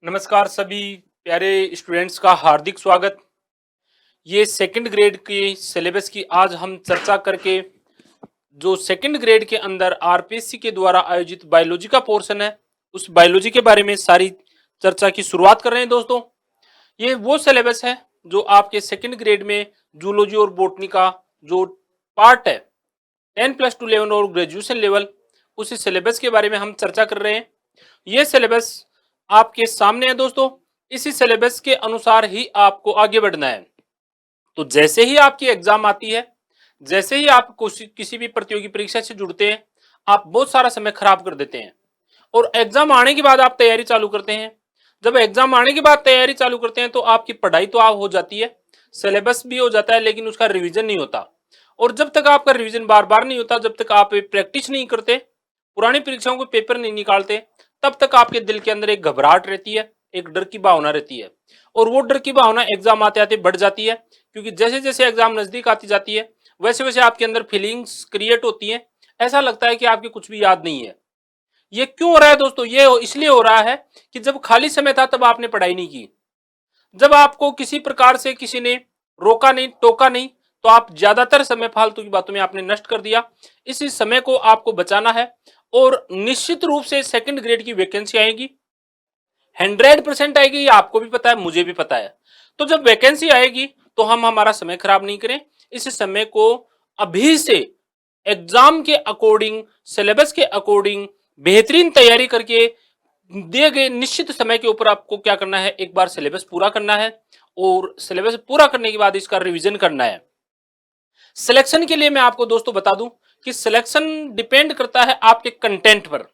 नमस्कार सभी प्यारे स्टूडेंट्स का हार्दिक स्वागत। ये सेकंड ग्रेड के सिलेबस की आज हम चर्चा करके जो सेकंड ग्रेड के अंदर आरपीएससी के द्वारा आयोजित बायोलॉजी का पोर्शन है उस बायोलॉजी के बारे में सारी चर्चा की शुरुआत कर रहे हैं दोस्तों। ये वो सिलेबस है जो आपके सेकंड ग्रेड में जूलॉजी और बॉटनी का जो पार्ट है 10+2 लेवल और ग्रेजुएशन लेवल उसी सिलेबस के बारे में हम चर्चा कर रहे हैं। ये सिलेबस आपके सामने है दोस्तों। इसी सिलेबस के अनुसार ही आपको आगे बढ़ना है। तो जैसे ही आपकी एग्जाम आती है, जैसे ही आप किसी भी प्रतियोगी परीक्षा से जुड़ते हैं, आप बहुत सारा समय खराब कर देते हैं और एग्जाम आने के बाद आप तैयारी चालू करते हैं। जब एग्जाम आने के बाद तैयारी चालू करते हैं तो आपकी पढ़ाई तो आप हो जाती है, सिलेबस भी हो जाता है, लेकिन उसका रिवीजन नहीं होता। और जब तक आपका रिवीजन बार बार नहीं होता, जब तक आप प्रैक्टिस नहीं करते, पुरानी परीक्षाओं के पेपर नहीं निकालते, तब तक आपके दिल के अंदर एक घबराहट रहती है, एक डर की भावना रहती है। और वो डर की भावना एग्जाम आते आते बढ़ जाती है, क्योंकि जैसे जैसे एग्जाम नजदीक आती जाती है वैसे वैसे आपके अंदर फीलिंग्स क्रिएट होती हैं। ऐसा लगता है कि आपके कुछ भी याद नहीं है। ये क्यों हो रहा है दोस्तों? ये इसलिए हो रहा है कि जब खाली समय था तब आपने पढ़ाई नहीं की। जब आपको किसी प्रकार से किसी ने रोका नहीं, टोका नहीं, तो आप ज्यादातर समय फालतू की बातों में आपने नष्ट कर दिया। इसी समय को आपको बचाना है और निश्चित रूप से सेकंड ग्रेड की वैकेंसी आएगी, 100% आएगी। ये आपको भी पता है, मुझे भी पता है। तो जब वैकेंसी आएगी तो हम हमारा समय खराब नहीं करें। इस समय को अभी से एग्जाम के अकॉर्डिंग, सिलेबस के अकॉर्डिंग बेहतरीन तैयारी करके दिए गए निश्चित समय के ऊपर आपको क्या करना है, एक बार सिलेबस पूरा करना है और सिलेबस पूरा करने के बाद इसका रिवीजन करना है। सिलेक्शन के लिए मैं आपको दोस्तों बता दूं कि सिलेक्शन डिपेंड करता है आपके कंटेंट पर।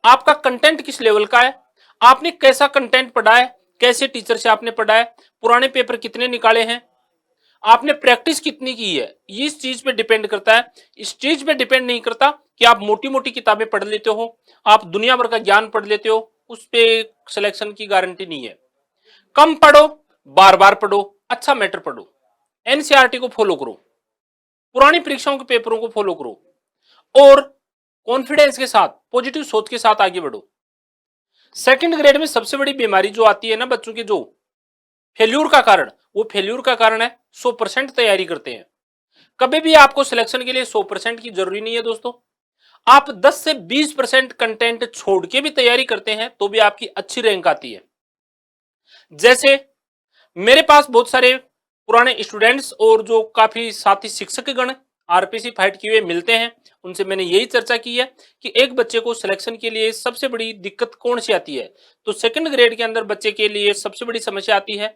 आपका कंटेंट किस लेवल का है, आपने कैसा कंटेंट पढ़ा है, कैसे टीचर से आपने पढ़ा है, पुराने पेपर कितने निकाले हैं, आपने प्रैक्टिस कितनी की है, ये इस चीज पे डिपेंड करता है। इस चीज पे डिपेंड नहीं करता कि आप मोटी मोटी किताबें पढ़ लेते हो, आप दुनिया भर का ज्ञान पढ़ लेते हो, उस पे सिलेक्शन की गारंटी नहीं है। कम पढ़ो, बार बार पढ़ो, अच्छा मैटर पढ़ो, एनसीईआरटी को फॉलो करो, पुरानी परीक्षाओं के पेपरों को फॉलो करो और कॉन्फिडेंस के साथ, पॉजिटिव सोच के साथ आगे बढ़ो। सेकंड ग्रेड में सबसे बड़ी बीमारी जो आती है ना बच्चों की, जो फेल्यूर का कारण, वो फेल्यूर का कारण है 100% तैयारी करते हैं। कभी भी आपको सिलेक्शन के लिए 100% की जरूरी नहीं है दोस्तों। आप 10 से 20% कंटेंट छोड़ के भी तैयारी करते हैं तो भी आपकी अच्छी रैंक आती है। जैसे मेरे पास बहुत सारे पुराने स्टूडेंट्स और जो काफी साथी शिक्षक गण आरपीसी फाइट किए हुए मिलते हैं, उनसे मैंने यही चर्चा की है कि एक बच्चे को सिलेक्शन के लिए सबसे बड़ी दिक्कत कौन सी आती है। तो सेकंड ग्रेड के अंदर बच्चे के लिए सबसे बड़ी समस्या आती है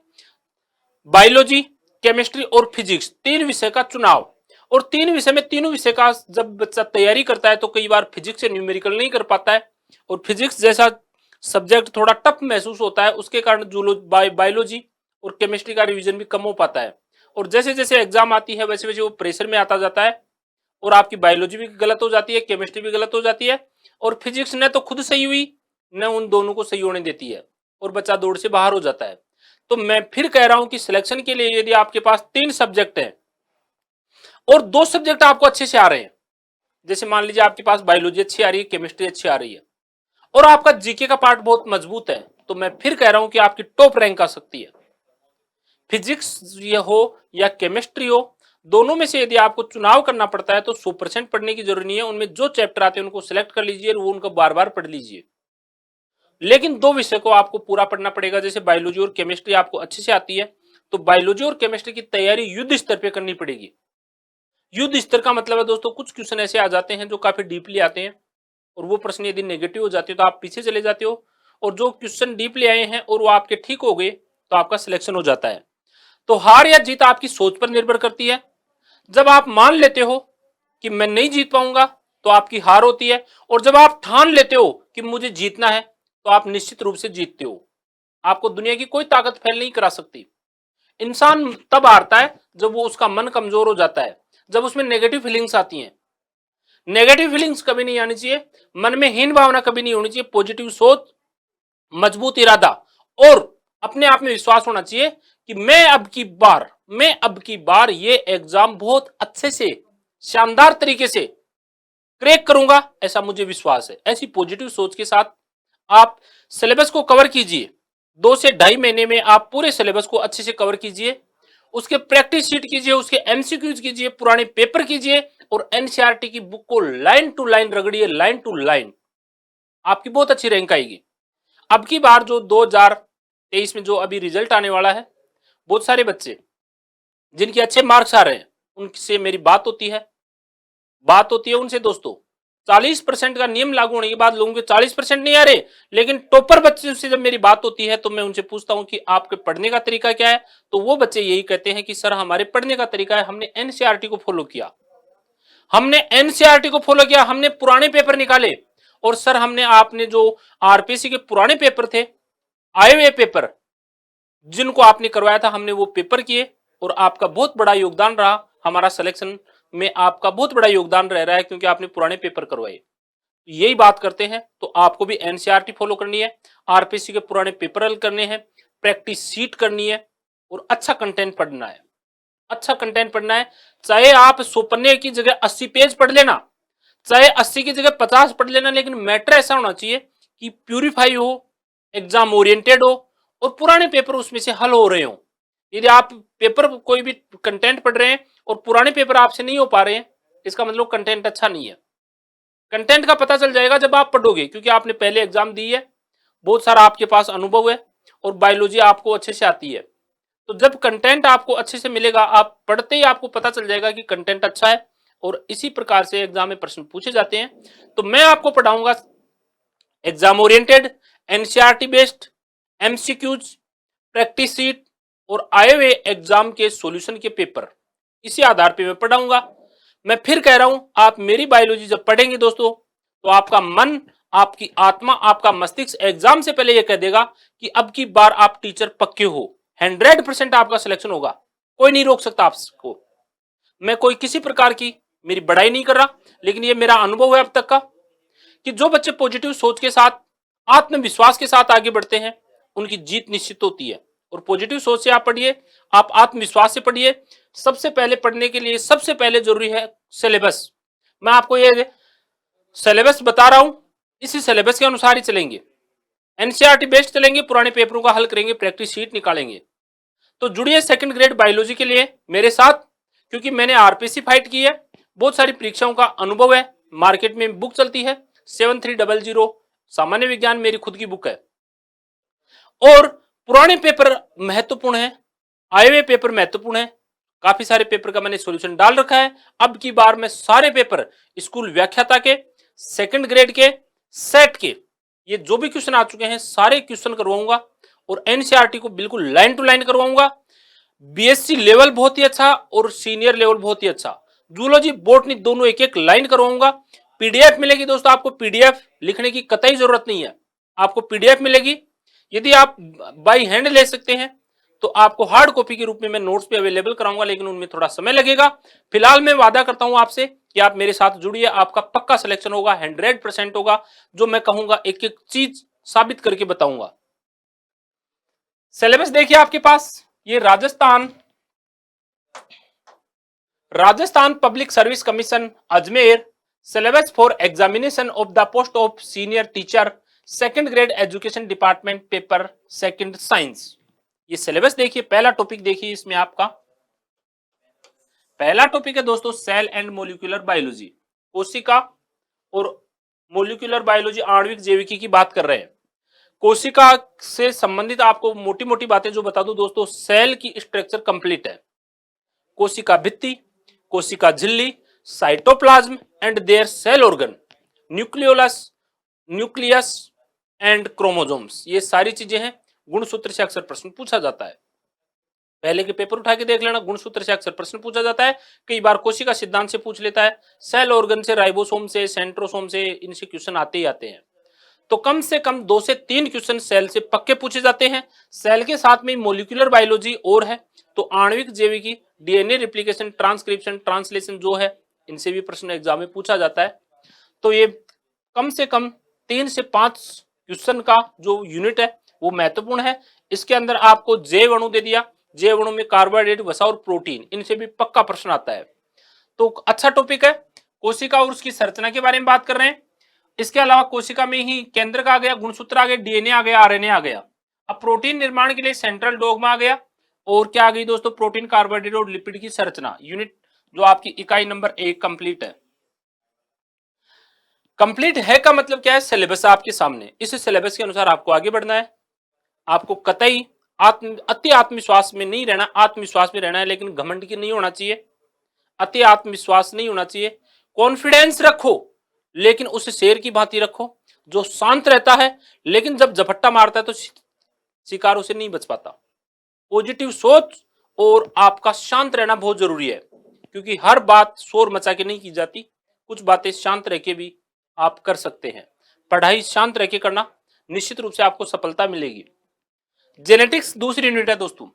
बायोलॉजी, केमिस्ट्री और फिजिक्स, तीन विषय का चुनाव। और तीन विषय में तीनों विषय का जब बच्चा तैयारी करता है तो कई बार फिजिक्स से न्यूमेरिकल नहीं कर पाता है और फिजिक्स जैसा सब्जेक्ट थोड़ा टफ महसूस होता है, उसके कारण बायोलॉजी और केमिस्ट्री का रिवीजन भी कम हो पाता है। और जैसे जैसे एग्जाम आती है वैसे वैसे वो प्रेशर में आता जाता है और आपकी बायोलॉजी भी गलत हो जाती है, केमिस्ट्री भी गलत हो जाती है और फिजिक्स न तो खुद सही हुई न उन दोनों को सही होने देती है और बच्चा दौड़ से बाहर हो जाता है। तो मैं फिर कह रहा हूं कि सिलेक्शन के लिए यदि आपके पास 3 सब्जेक्ट हैं और 2 सब्जेक्ट आपको अच्छे से आ रहे हैं, जैसे मान लीजिए आपके पास बायोलॉजी अच्छी आ रही है, केमिस्ट्री अच्छी आ रही है और आपका जीके का पार्ट बहुत मजबूत है, तो मैं फिर कह रहा हूं कि आपकी टॉप रैंक आ सकती है। फिजिक्स ये हो या केमिस्ट्री हो, दोनों में से यदि आपको चुनाव करना पड़ता है तो 100% पढ़ने की जरूरत नहीं है। उनमें जो चैप्टर आते हैं उनको सिलेक्ट कर लीजिए और वो उनको बार बार पढ़ लीजिए। लेकिन 2 विषय को आपको पूरा पढ़ना पड़ेगा। जैसे बायोलॉजी और केमिस्ट्री आपको अच्छे से आती है तो बायोलॉजी और केमिस्ट्री की तैयारी युद्ध स्तर पे करनी पड़ेगी। युद्ध स्तर का मतलब है दोस्तों, कुछ क्वेश्चन ऐसे आ जाते हैं जो काफी डीपली आते हैं और वो प्रश्न यदि नेगेटिव हो जाते हो तो आप पीछे चले जाते हो, और जो क्वेश्चन डीपली आए हैं और वो आपके ठीक हो गए तो आपका सिलेक्शन हो जाता है। तो हार या जीत आपकी सोच पर निर्भर करती है। जब आप मान लेते हो कि मैं नहीं जीत पाऊंगा तो आपकी हार होती है, और जब आप ठान लेते हो कि मुझे जीतना है तो आप निश्चित रूप से जीतते हो। आपको दुनिया की कोई ताकत फेल नहीं करा सकती। इंसान तब हारता है जब वो उसका मन कमजोर हो जाता है, जब उसमें नेगेटिव फीलिंग्स आती हैं। नेगेटिव फीलिंग्स कभी नहीं आनी चाहिए, मन में हीन भावना कभी नहीं होनी चाहिए। पॉजिटिव सोच, मजबूत इरादा और अपने आप में विश्वास होना चाहिए कि मैं अब की बार ये एग्जाम बहुत अच्छे से, शानदार तरीके से क्रैक करूंगा, ऐसा मुझे विश्वास है। ऐसी पॉजिटिव सोच के साथ आप सिलेबस को कवर कीजिए। 2 से ढाई महीने में आप पूरे सिलेबस को अच्छे से कवर कीजिए, उसके प्रैक्टिस शीट कीजिए, उसके एमसीक्यूज कीजिए, पुराने पेपर कीजिए और एनसीईआरटी की बुक को लाइन टू लाइन रगड़िए, लाइन टू लाइन। आपकी बहुत अच्छी रैंक आएगी। अब की बार जो 2023 में जो अभी रिजल्ट आने वाला है, बहुत सारे बच्चे जिनके अच्छे मार्क्स आ रहे हैं उनसे मेरी बात होती है उनसे दोस्तों। 40% का नियम लागू होने के बाद लोगों के 40% नहीं आ रहे, लेकिन टॉपर बच्चे से जब मेरी बात होती है तो मैं उनसे पूछता हूं कि आपके पढ़ने का तरीका क्या है, तो वो बच्चे यही कहते हैं कि सर हमारे पढ़ने का तरीका है, हमने एनसीईआरटी को फॉलो किया, हमने पुराने पेपर निकाले और सर हमने आपने जो आरपीसी के पुराने पेपर थे, आए हुए पेपर जिनको आपने करवाया था, हमने वो पेपर किए और आपका बहुत बड़ा योगदान रहा, हमारा सिलेक्शन में आपका बहुत बड़ा योगदान रह रहा है क्योंकि आपने पुराने पेपर करवाए। यही बात करते हैं, तो आपको भी एनसीईआरटी फॉलो करनी है, आरपीसी के पुराने पेपर हल करने हैं, प्रैक्टिस शीट करनी है और अच्छा कंटेंट पढ़ना है। चाहे आप 100 पन्ने की जगह 80 पेज पढ़ लेना, चाहे 80 की जगह 50 पढ़ लेना, लेकिन मैटर ऐसा होना चाहिए कि प्यूरिफाई हो, एग्जाम ओरिएंटेड हो और पुराने पेपर उसमें से हल हो रहे हो। यदि आप पेपर कोई भी कंटेंट पढ़ रहे हैं और पुराने पेपर आपसे नहीं हो पा रहे हैं, इसका मतलब कंटेंट अच्छा नहीं है। कंटेंट का पता चल जाएगा जब आप पढ़ोगे, क्योंकि आपने पहले एग्जाम दी है, बहुत सारा आपके पास अनुभव है और बायोलॉजी आपको अच्छे से आती है। तो जब कंटेंट आपको अच्छे से मिलेगा, आप पढ़ते ही आपको पता चल जाएगा कि कंटेंट अच्छा है और इसी प्रकार से एग्जाम में प्रश्न पूछे जाते हैं। तो मैं आपको पढ़ाऊंगा exam oriented, NCERT based, MCQs, practice sheet और आए हुए एग्जाम के सॉल्यूशन के पेपर, इसी आधार पे मैं पढ़ाऊंगा। मैं फिर कह रहा हूं, आप मेरी बायोलॉजी जब पढ़ेंगे दोस्तों, तो आपका मन, आपकी आत्मा, आपका मस्तिष्क एग्जाम से पहले यह कह देगा कि अब की बार आप टीचर पक्के हो, 100% आपका सिलेक्शन होगा, कोई नहीं रोक सकता आपको। मैं कोई किसी प्रकार की मेरी बड़ाई नहीं कर रहा, लेकिन ये मेरा अनुभव है अब तक का कि जो बच्चे पॉजिटिव सोच के साथ, आत्मविश्वास के साथ आगे बढ़ते हैं, उनकी जीत निश्चित होती है। और पॉजिटिव सोच से आप पढ़िए, आप आत्मविश्वास से पढ़िए। सबसे पहले पढ़ने के लिए सबसे पहले जरूरी है सिलेबस। मैं आपको ये सिलेबस बता रहा हूं, इसी सिलेबस के अनुसार ही चलेंगे, एनसीईआरटी बेस्ड चलेंगे, पुराने पेपरों का हल करेंगे, प्रैक्टिस शीट निकालेंगे। तो जुड़िए सेकंड ग्रेड बायोलॉजी के लिए मेरे साथ, क्योंकि मैंने आरपीसी फाइट की है, बहुत सारी परीक्षाओं का अनुभव है, मार्केट में बुक चलती है 7300 सामान्य विज्ञान, मेरी खुद की बुक है। और पुराने पेपर महत्वपूर्ण है, आए हुए पेपर महत्वपूर्ण है, काफी सारे पेपर का मैंने सॉल्यूशन डाल रखा है। अब की बार मैं सारे पेपर स्कूल व्याख्याता के, सेकंड ग्रेड के, सेट के, ये जो भी क्वेश्चन आ चुके हैं सारे क्वेश्चन करवाऊंगा और एनसीईआरटी को बिल्कुल लाइन टू लाइन करवाऊंगा। बीएससी लेवल बहुत ही अच्छा और सीनियर लेवल बहुत ही अच्छा, जूलॉजी बॉटनी दोनों एक एक लाइन करवाऊंगा। पीडीएफ मिलेगी दोस्तों, आपको पीडीएफ लिखने की कतई जरूरत नहीं है, आपको पीडीएफ मिलेगी। यदि आप बाई हैंड ले सकते हैं तो आपको हार्ड कॉपी के रूप में मैं नोट्स पे अवेलेबल कराऊंगा, लेकिन उनमें थोड़ा समय लगेगा। फिलहाल मैं वादा करता हूं आपसे कि आप मेरे साथ जुड़िए, आपका पक्का सिलेक्शन होगा, 100% होगा। जो मैं कहूंगा एक एक चीज साबित करके बताऊंगा। सिलेबस देखिए आपके पास, ये Rajasthan public service commission Ajmer, syllabus for examination of the post of senior teacher, second grade education department, paper second science. ये सिलेबस देखिए, पहला टॉपिक देखिए, इसमें आपका पहला टॉपिक है दोस्तों सेल एंड मोलिकुलर बायोलॉजी, कोशिका और मोलिकुलर बायोलॉजी, आणविक जैविकी की बात कर रहे हैं। कोशिका से संबंधित आपको मोटी मोटी बातें जो बता दूं दोस्तों, सेल की स्ट्रक्चर कंप्लीट है, कोशिका भित्ति, कोशिका झिल्ली, cytoplasm and their cell organ, nucleus and chromosomes, ये सारी चीजें हैं। गुणसूत्र से अक्सर प्रश्न पूछा जाता है, पहले के पेपर उठा के देख लेना, गुणसूत्र से अक्सर प्रश्न पूछा जाता है। कई बार कोशिका सिद्धांत से पूछ लेता है, सेल ऑर्गन से, राइबोसोम से, सेंट्रोसोम से, इनसे क्वेश्चन आते ही आते हैं। तो कम से कम 2 से 3 क्वेश्चन सेल से पक्के पूछे जाते हैं। सेल के साथ में मोलिकुलर बायोलॉजी और है, तो आणविक जैविकी, डीएनए रिप्लिकेशन, ट्रांसक्रिप्शन, ट्रांसलेशन जो है, इनसे भी प्रश्न एग्जाम में पूछा जाता है। तो ये कम से कम 3 से 5 क्वेश्चन का जो यूनिट है वो महत्वपूर्ण है। इसके अंदर आपको जैव अणु दे दिया, जैव अणु में कार्बोहाइड्रेट, वसा और प्रोटीन, इनसे भी पक्का प्रश्न आता है। तो अच्छा टॉपिक है। कोशिका और उसकी संरचना के बारे में बात कर रहे हैं। इसके अलावा कोशिका में ही केंद्रक आ गया, गुणसूत्र आ गया, डीएनए आ गया, आरएनए आ गया। अब प्रोटीन निर्माण के लिए सेंट्रल डोगमा आ गया, और क्या आ गई दोस्तों, प्रोटीन, कार्बोहाइड्रेट और लिपिड की संरचना। यूनिट जो आपकी इकाई नंबर 1 कंप्लीट है। कंप्लीट है का मतलब क्या है, सिलेबस आपके सामने, इस सिलेबस के अनुसार आपको आगे बढ़ना है। आपको कतई अति आत्मविश्वास में नहीं रहना, आत्मविश्वास में रहना है, लेकिन घमंड की नहीं होना चाहिए, अति आत्मविश्वास नहीं होना चाहिए। कॉन्फिडेंस रखो, लेकिन उसे शेर की भांति रखो, जो शांत रहता है लेकिन जब झपट्टा मारता है तो शिकार उसे नहीं बच पाता। पॉजिटिव सोच और आपका शांत रहना बहुत जरूरी है, क्योंकि हर बात शोर मचा के नहीं की जाती, कुछ बातें शांत रह के भी आप कर सकते हैं। पढ़ाई शांत रह के करना, निश्चित रूप से आपको सफलता मिलेगी। जेनेटिक्स दूसरी यूनिट है दोस्तों।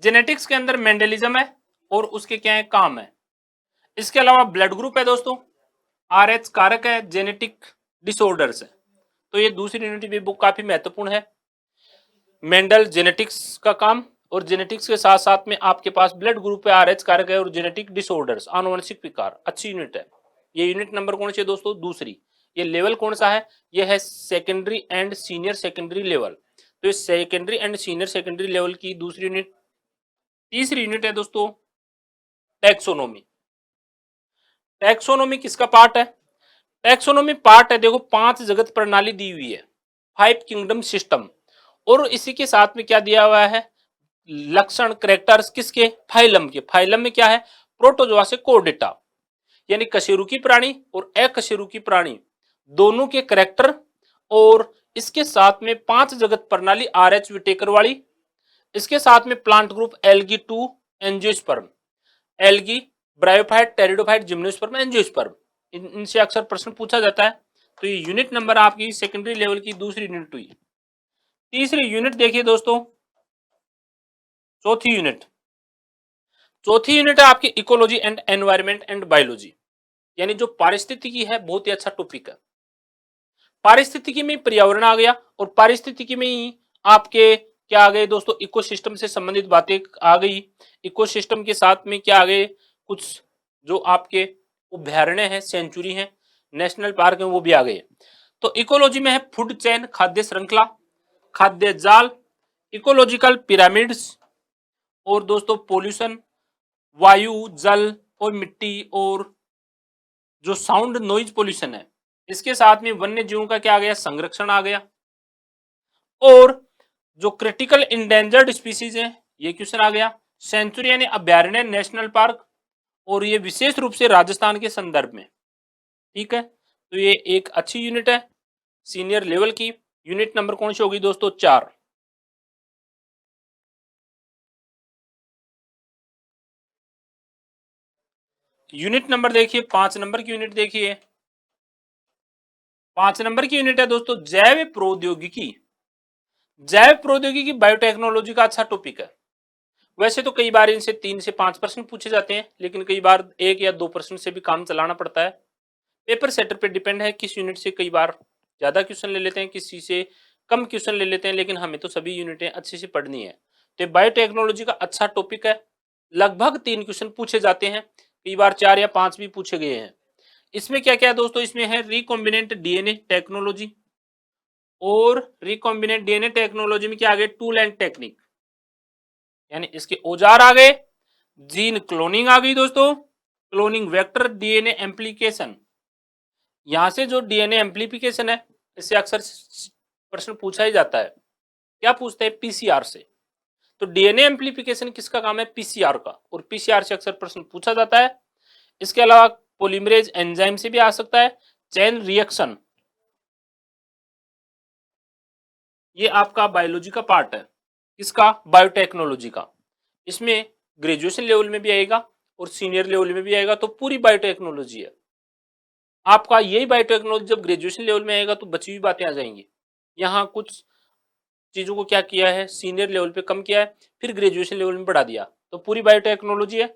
जेनेटिक्स के अंदर मेंडलिज्म है और उसके क्या है काम है। इसके अलावा ब्लड ग्रुप है दोस्तों, RH कारक है, जेनेटिक डिसऑर्डर्स है। तो ये दूसरी यूनिट भी बुक काफी महत्वपूर्ण है। मेंडल जेनेटिक्स का काम, और जेनेटिक्स के साथ साथ में आपके पास ब्लड ग्रुप है, RH कारक है, और जेनेटिक डिसऑर्डर्स, आनुवंशिक विकार। अच्छी यूनिट है ये। यूनिट नंबर कौन सी है दोस्तों, दूसरी। ये लेवल कौन सा है, ये है secondary and senior secondary level. तो ये secondary and senior secondary level की दूसरी यूनिट। तीसरी यूनिट है दोस्तों टैक्सोनॉमी। टैक्सोनॉमी किसका पार्ट है, टैक्सोनॉमी पार्ट है, देखो 5 जगत प्रणाली दी हुई है, 5 किंगडम सिस्टम, और इसी के साथ में क्या दिया हुआ है, लक्षण, करेक्टर्स किसके, फाइलम के। फाइलम में क्या है, प्रोटोजोआ से कोर्डेटा, यानी कशेरुकी प्राणी और अकशेरुकी प्राणी दोनों के करेक्टर, और इसके साथ में 5 जगत प्रणाली RH विटेकर वाली। इसके साथ में plant group algae 2 angiosperm, algae, bryophyte, pteridophyte, gymnosperm, angiosperm, इनसे अक्सर प्रश्न पूछा जाता है। तो ये यूनिट नंबर आपकी सेकेंडरी लेवल की दूसरी यूनिट हुई। तीसरी यूनिट देखिए दोस्तों, चौथी यूनिट। चौथी यूनिट है आपकी ecology and environment and biology, यानी जो पारिस्थितिकी है, बहुत ही अच्छा टॉपिक है। पारिस्थितिकी में पर्यावरण आ गया, और पारिस्थितिकी में ही आपके क्या आ गए दोस्तों, इकोसिस्टम से संबंधित बातें आ गई। इकोसिस्टम के साथ में क्या आ गए, कुछ जो आपके अभ्यारण्य है, सेंचुरी है, नेशनल पार्क है, वो भी आ गए। तो इकोलॉजी में है फूड चेन, खाद्य श्रृंखला, खाद्य जाल, इकोलॉजिकल पिरामिड्स, और दोस्तों पोल्यूशन, वायु, जल और मिट्टी, और जो साउंड नॉइज पोल्यूशन है। इसके साथ में वन्य जीवों का क्या आ गया, संरक्षण आ गया, और जो क्रिटिकल इंडेंजर्ड स्पीसीज है, ये क्वेश्चन आ गया। सेंचुरी यानी अभ्यारण्य, नेशनल पार्क, और ये विशेष रूप से राजस्थान के संदर्भ में। ठीक है, तो ये एक अच्छी यूनिट है सीनियर लेवल की। यूनिट नंबर कौन सी होगी दोस्तों, 4। यूनिट नंबर देखिए, 5 नंबर की यूनिट देखिए। 5 नंबर की यूनिट है दोस्तों जैव प्रौद्योगिकी। जैव प्रौद्योगिकी बायोटेक्नोलॉजी का अच्छा टॉपिक है। वैसे तो कई बार इनसे 3 से 5 प्रश्न पूछे जाते हैं, लेकिन कई बार 1 या 2 प्रश्न से भी काम चलाना पड़ता है। पेपर सेटर पे डिपेंड है, किस यूनिट से कई बार ज्यादा क्वेश्चन ले लेते हैं, किसी से कम क्वेश्चन ले लेते हैं, लेकिन हमें तो सभी यूनिटें अच्छे से पढ़नी है। तो बायोटेक्नोलॉजी का अच्छा टॉपिक है। लगभग 3 क्वेश्चन पूछे जाते हैं, कई बार 4 या 5 भी पूछे गए हैं। इसमें क्या क्या है दोस्तों, इसमें है रिकॉम्बिनेंट डीएनए टेक्नोलॉजी, और रिकॉम्बिनेंट डीएनए टेक्नोलॉजी में क्या आ गए, टूल एंड टेक्निक, यानी इसके औजार आ गए। जीन क्लोनिंग आ गई दोस्तों, क्लोनिंग वेक्टर, डीएनए एम्प्लीकेशन, यहां से जो डीएनए एम्प्लीफिकेशन है, इससे अक्सर प्रश्न पूछा ही जाता है। क्या पूछते हैं, पीसीआर से। तो डीएनए एम्प्लीफिकेशन किसका काम है, पीसीआर का, और पीसीआर से अक्सर प्रश्न पूछा जाता है। इसके अलावा पोलिमरेज एंजाइम से भी आ सकता है, चेन रिएक्शन, ये आपका बायोलॉजी का पार्ट है। इसका बायोटेक्नोलॉजी का, इसमें ग्रेजुएशन लेवल में भी आएगा और सीनियर लेवल में भी आएगा, तो पूरी बायोटेक्नोलॉजी है आपका। यही बायोटेक्नोलॉजी जब ग्रेजुएशन लेवल में आएगा तो बची हुई बातें आ जाएंगी। यहाँ कुछ चीजों को क्या किया है, सीनियर लेवल पे कम किया है, फिर ग्रेजुएशन लेवल में बढ़ा दिया, तो पूरी बायोटेक्नोलॉजी है।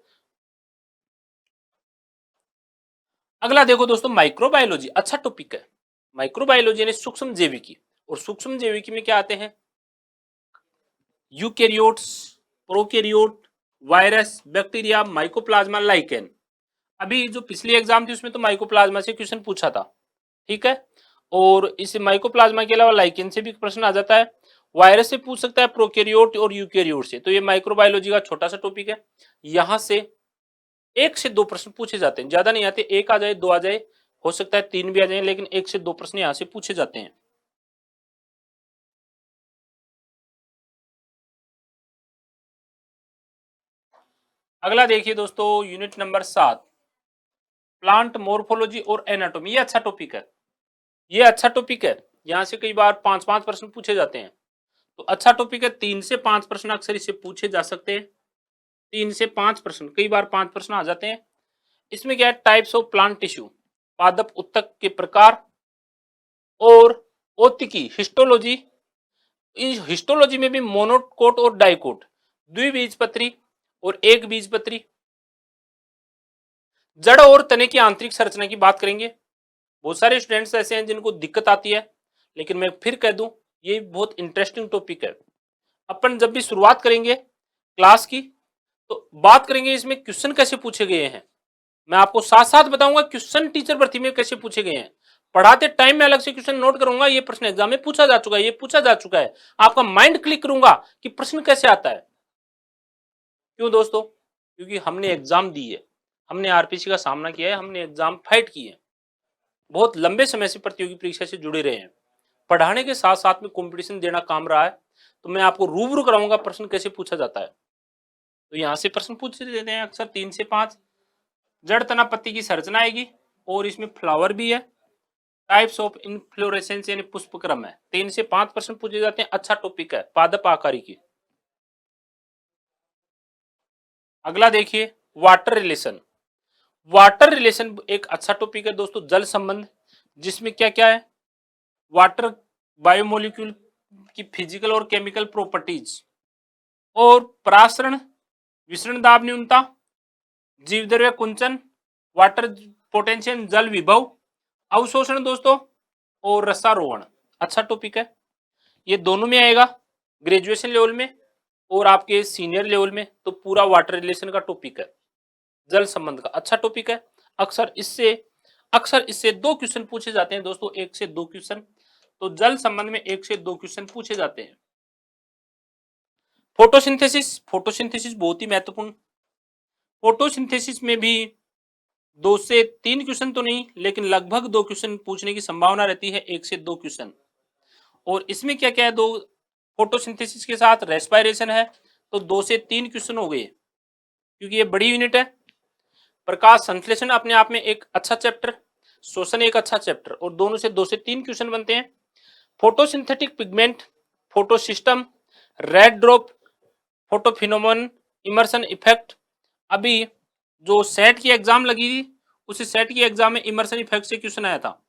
अगला देखो दोस्तों, माइक्रोबायोलॉजी, अच्छा टॉपिक है। माइक्रोबायोलॉजी यानी सूक्ष्म जैविकी, और सूक्ष्म जैविकी में क्या आते हैं, eukaryotes, prokaryote, virus, bacteria, mycoplasma, lichen. अभी जो पिछली एग्जाम थी उसमें तो माइकोप्लाज्मा से क्वेश्चन पूछा था, ठीक है, और इस माइकोप्लाज्मा के अलावा लाइकेन से भी प्रश्न आ जाता है, वायरस से पूछ सकता है, प्रोकैरियोट और यूकैरियोट से। तो ये माइक्रोबायोलॉजी का छोटा सा टॉपिक है। यहां से 1 से 2 प्रश्न पूछे जाते हैं, ज्यादा नहीं आते, 1 आ जाए, 2 आ जाए, हो सकता है 3 भी आ जाए, लेकिन 1 से 2 प्रश्न यहां से पूछे जाते हैं। अगला देखिए दोस्तों, यूनिट नंबर 7, प्लांट मोर्फोलॉजी और एनाटॉमी। ये अच्छा टॉपिक है, ये अच्छा टॉपिक है। यहां से कई बार 5-5 प्रश्न पूछे जाते हैं, तो अच्छा टॉपिक है। 3 से 5 प्रश्न अक्सर इससे पूछे जा सकते हैं। 3 से 5 प्रश्न, कई बार 5 प्रश्न आ जाते हैं। इसमें क्या है, टाइप्स ऑफ प्लांट टिश्यू, पादप उत्तक के प्रकार, और औतिकी हिस्टोलॉजी। इस हिस्टोलॉजी में भी मोनोकोट और डाइकोट, द्विबीजपत्री और एक बीजपत्री। जड़ और तने की आंतरिक संरचना की बात करेंगे। बहुत सारे स्टूडेंट्स ऐसे हैं जिनको दिक्कत आती है, लेकिन मैं फिर कह दूं, ये बहुत इंटरेस्टिंग टॉपिक है। अपन जब भी शुरुआत करेंगे क्लास की, तो बात करेंगे इसमें क्वेश्चन कैसे पूछे गए हैं। मैं आपको साथ साथ बताऊंगा क्वेश्चन टीचर भर्ती में कैसे पूछे गए हैं। पढ़ाते टाइम में अलग से क्वेश्चन नोट करूंगा, ये प्रश्न एग्जाम में पूछा जा चुका है, ये पूछा जा चुका है। आपका माइंड क्लिक करूंगा कि प्रश्न कैसे आता है। क्यों दोस्तों? क्योंकि हमने एग्जाम दी है, हमने आरपीसी का सामना किया है, हमने एग्जाम फाइट की है, बहुत लंबे समय से प्रतियोगी परीक्षा से जुड़े रहे हैं। पढ़ाने के साथ साथ में कंपटीशन देना काम रहा है। तो मैं आपको रूबरू कराऊंगा प्रश्न कैसे पूछा जाता है। तो यहां से प्रश्न पूछ देते हैं अक्सर 3 से 5। जड़ तना पत्ती की संरचना आएगी, और इसमें फ्लावर भी है। टाइप्स ऑफ इनफ्लोरेसेंस यानी पुष्पक्रम है। 3 से 5 प्रश्न पूछे जाते हैं, अच्छा टॉपिक है पादप आकारी की। अगला देखिए, वाटर रिलेशन। वाटर रिलेशन एक अच्छा टॉपिक है दोस्तों, जल संबंध, जिसमें क्या क्या है, वाटर बायोमोलिक्यूल की फिजिकल और केमिकल प्रॉपर्टीज, और परासरण, विसरण दाब न्यूनता, जीवद्रव्य कुंचन, वाटर पोटेंशियल जल विभव, अवशोषण दोस्तों, और रसारोहण। अच्छा टॉपिक है, ये दोनों में आएगा, ग्रेजुएशन लेवल में और आपके सीनियर लेवल में। तो पूरा वाटर रिलेशन का टॉपिक है, जल संबंध का अच्छा टॉपिक है। अक्सर इससे 2 क्वेश्चन पूछे जाते हैं दोस्तों, 1 से 2 क्वेश्चन। तो जल संबंध में 1 से 2 क्वेश्चन पूछे जाते हैं। फोटोसिंथेसिस, फोटोसिंथेसिस बहुत ही महत्वपूर्ण। फोटोसिंथेसिस में भी 2 से 3 क्वेश्चन तो नहीं, लेकिन लगभग 2 क्वेश्चन पूछने की संभावना रहती है, 1 से 2 क्वेश्चन। और इसमें क्या क्या है, 2 फोटोसिंथेसिस के साथ रेस्पिरेशन है, तो 2 से 3 क्वेश्चन हो गए, क्योंकि ये बड़ी यूनिट है। प्रकाश संश्लेषण अपने आप में एक अच्छा चैप्टर, शोषण एक अच्छा चैप्टर, और दोनों से 2 से 3 क्वेश्चन बनते हैं। Photosynthetic pigment, photo system, red drop, photophenomenon, Emerson effect. अभी जो सेट की एग्जाम लगी थी, उसी सेट की एग्जाम में इमर्शन इफेक्ट से क्वेश्चन आया था।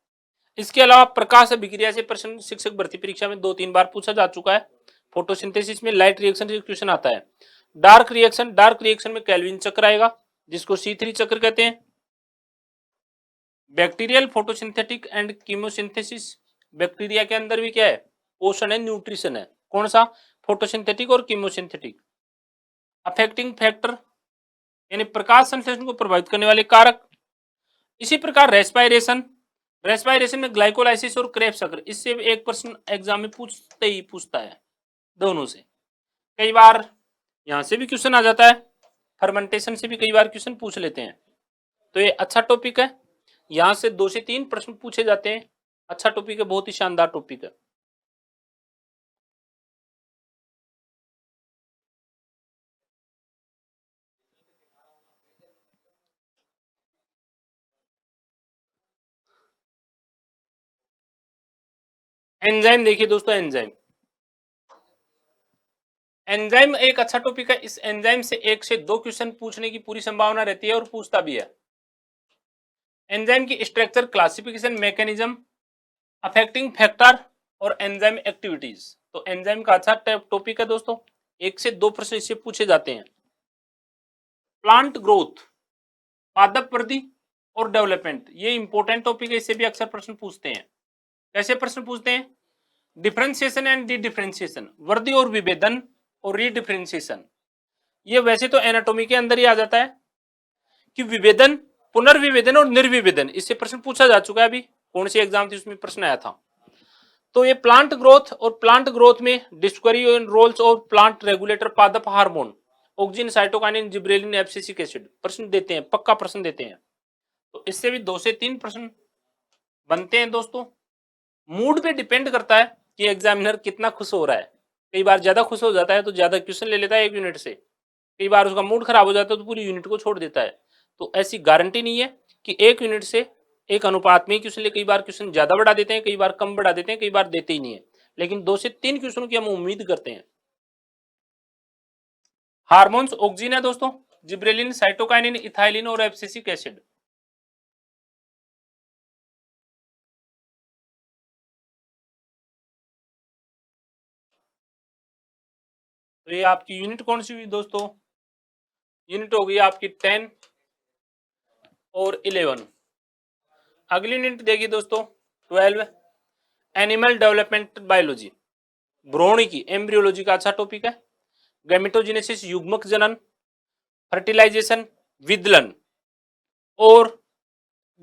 इसके अलावा प्रकाश अभिक्रिया से प्रश्न शिक्षक भर्ती परीक्षा में 2-3 बार पूछा जा चुका है। फोटोसिंथेसिस में लाइट रिएक्शन से क्वेश्चन आता है। डार्क रिएक्शन में केल्विन चक्र आएगा, जिसको C3 चक्र कहते हैं। Bacterial photosynthetic and chemosynthesis, bacteria के अंदर भी क्या है, पोषण है, न्यूट्रिशन है। कौन सा, फोटोसिंथेटिक और कीमोसिंथेटिक। अफेक्टिंग फैक्टर यानी प्रकाश संश्लेषण को प्रभावित करने वाले कारक। इसी प्रकार रेस्पायरेशन में ग्लाइकोलाइसिस और क्रेब्स चक्र, इससे भी एक प्रश्न एग्जाम में पूछता है, दोनों से। कई बार यहां से भी क्वेश्चन आ जाता है, फर्मेंटेशन से भी कई बार क्वेश्चन पूछ लेते हैं। तो ये अच्छा टॉपिक है, यहां से 2 से 3 प्रश्न पूछे जाते हैं। अच्छा टॉपिक है, बहुत ही शानदार टॉपिक है। एंजाइम देखिए दोस्तों, एंजाइम एक अच्छा टॉपिक है। इस एंजाइम से 1 से 2 क्वेश्चन पूछने की पूरी संभावना रहती है, और पूछता भी है। एंजाइम की structure, classification, mechanism, affecting factor और एंजाइम एक्टिविटीज। तो एंजाइम का अच्छा टॉपिक है दोस्तों, 1 से 2 प्रश्न इससे पूछे जाते हैं। प्लांट ग्रोथ, पादप वृद्धि और डेवलपमेंट, ये इंपॉर्टेंट टॉपिक है, इससे भी अक्सर प्रश्न पूछते हैं। कैसे प्रश्न पूछते हैं, डिफरेंशिएशन एंड डी डिफरेंशिएशन, वृद्धि और विभेदन और रीडिफरेंशिएशन। ये वैसे तो एनाटॉमी के अंदर ही आ जाता है कि विभेदन, पुनर्विभेदन और निर्विभेदन, इससे प्रश्न पूछा जा चुका है। अभी कौन सी एग्जाम थी उसमें प्रश्न आया था। तो ये प्लांट ग्रोथ, और प्लांट ग्रोथ में discovery roles of plant regulator पादप hormone auxin, cytokinin, gibberellin, abscisic acid प्रश्न देते हैं, पक्का प्रश्न देते हैं। तो इससे भी 2 से 3 प्रश्न बनते हैं दोस्तों। मूड पे डिपेंड करता है कि एग्जामिनर कितना खुश हो रहा है। कई बार ज्यादा खुश हो जाता है तो ज्यादा क्वेश्चन ले लेता है 1 यूनिट से, कई बार उसका मूड खराब हो जाता है तो पूरी यूनिट को छोड़ देता है। तो ऐसी गारंटी नहीं है कि 1 यूनिट से एक अनुपात में ही क्वेश्चन ले, कई बार क्वेश्चन ज्यादा बढ़ा देते हैं, कई बार कम बढ़ा देते हैं, कई बार देते ही नहीं है, लेकिन 2 से 3 क्वेश्चन की हम उम्मीद करते हैं। हार्मोन्स ऑक्सिन है दोस्तों, जिब्रेलिन, साइटोकाइनिन, इथाइलिन और एब्सिसिक एसिड। तो ये आपकी यूनिट कौन सी हुई दोस्तों? यूनिट हो गई आपकी 10 और 11। अगली यूनिट देखिए दोस्तों 12, एनिमल डेवलपमेंट बायोलॉजी, भ्रूणिकी, एम्ब्रियोलॉजी का अच्छा टॉपिक है। गैमेटोजेनेसिस, युग्मक जनन, फर्टिलाइजेशन, विदलन और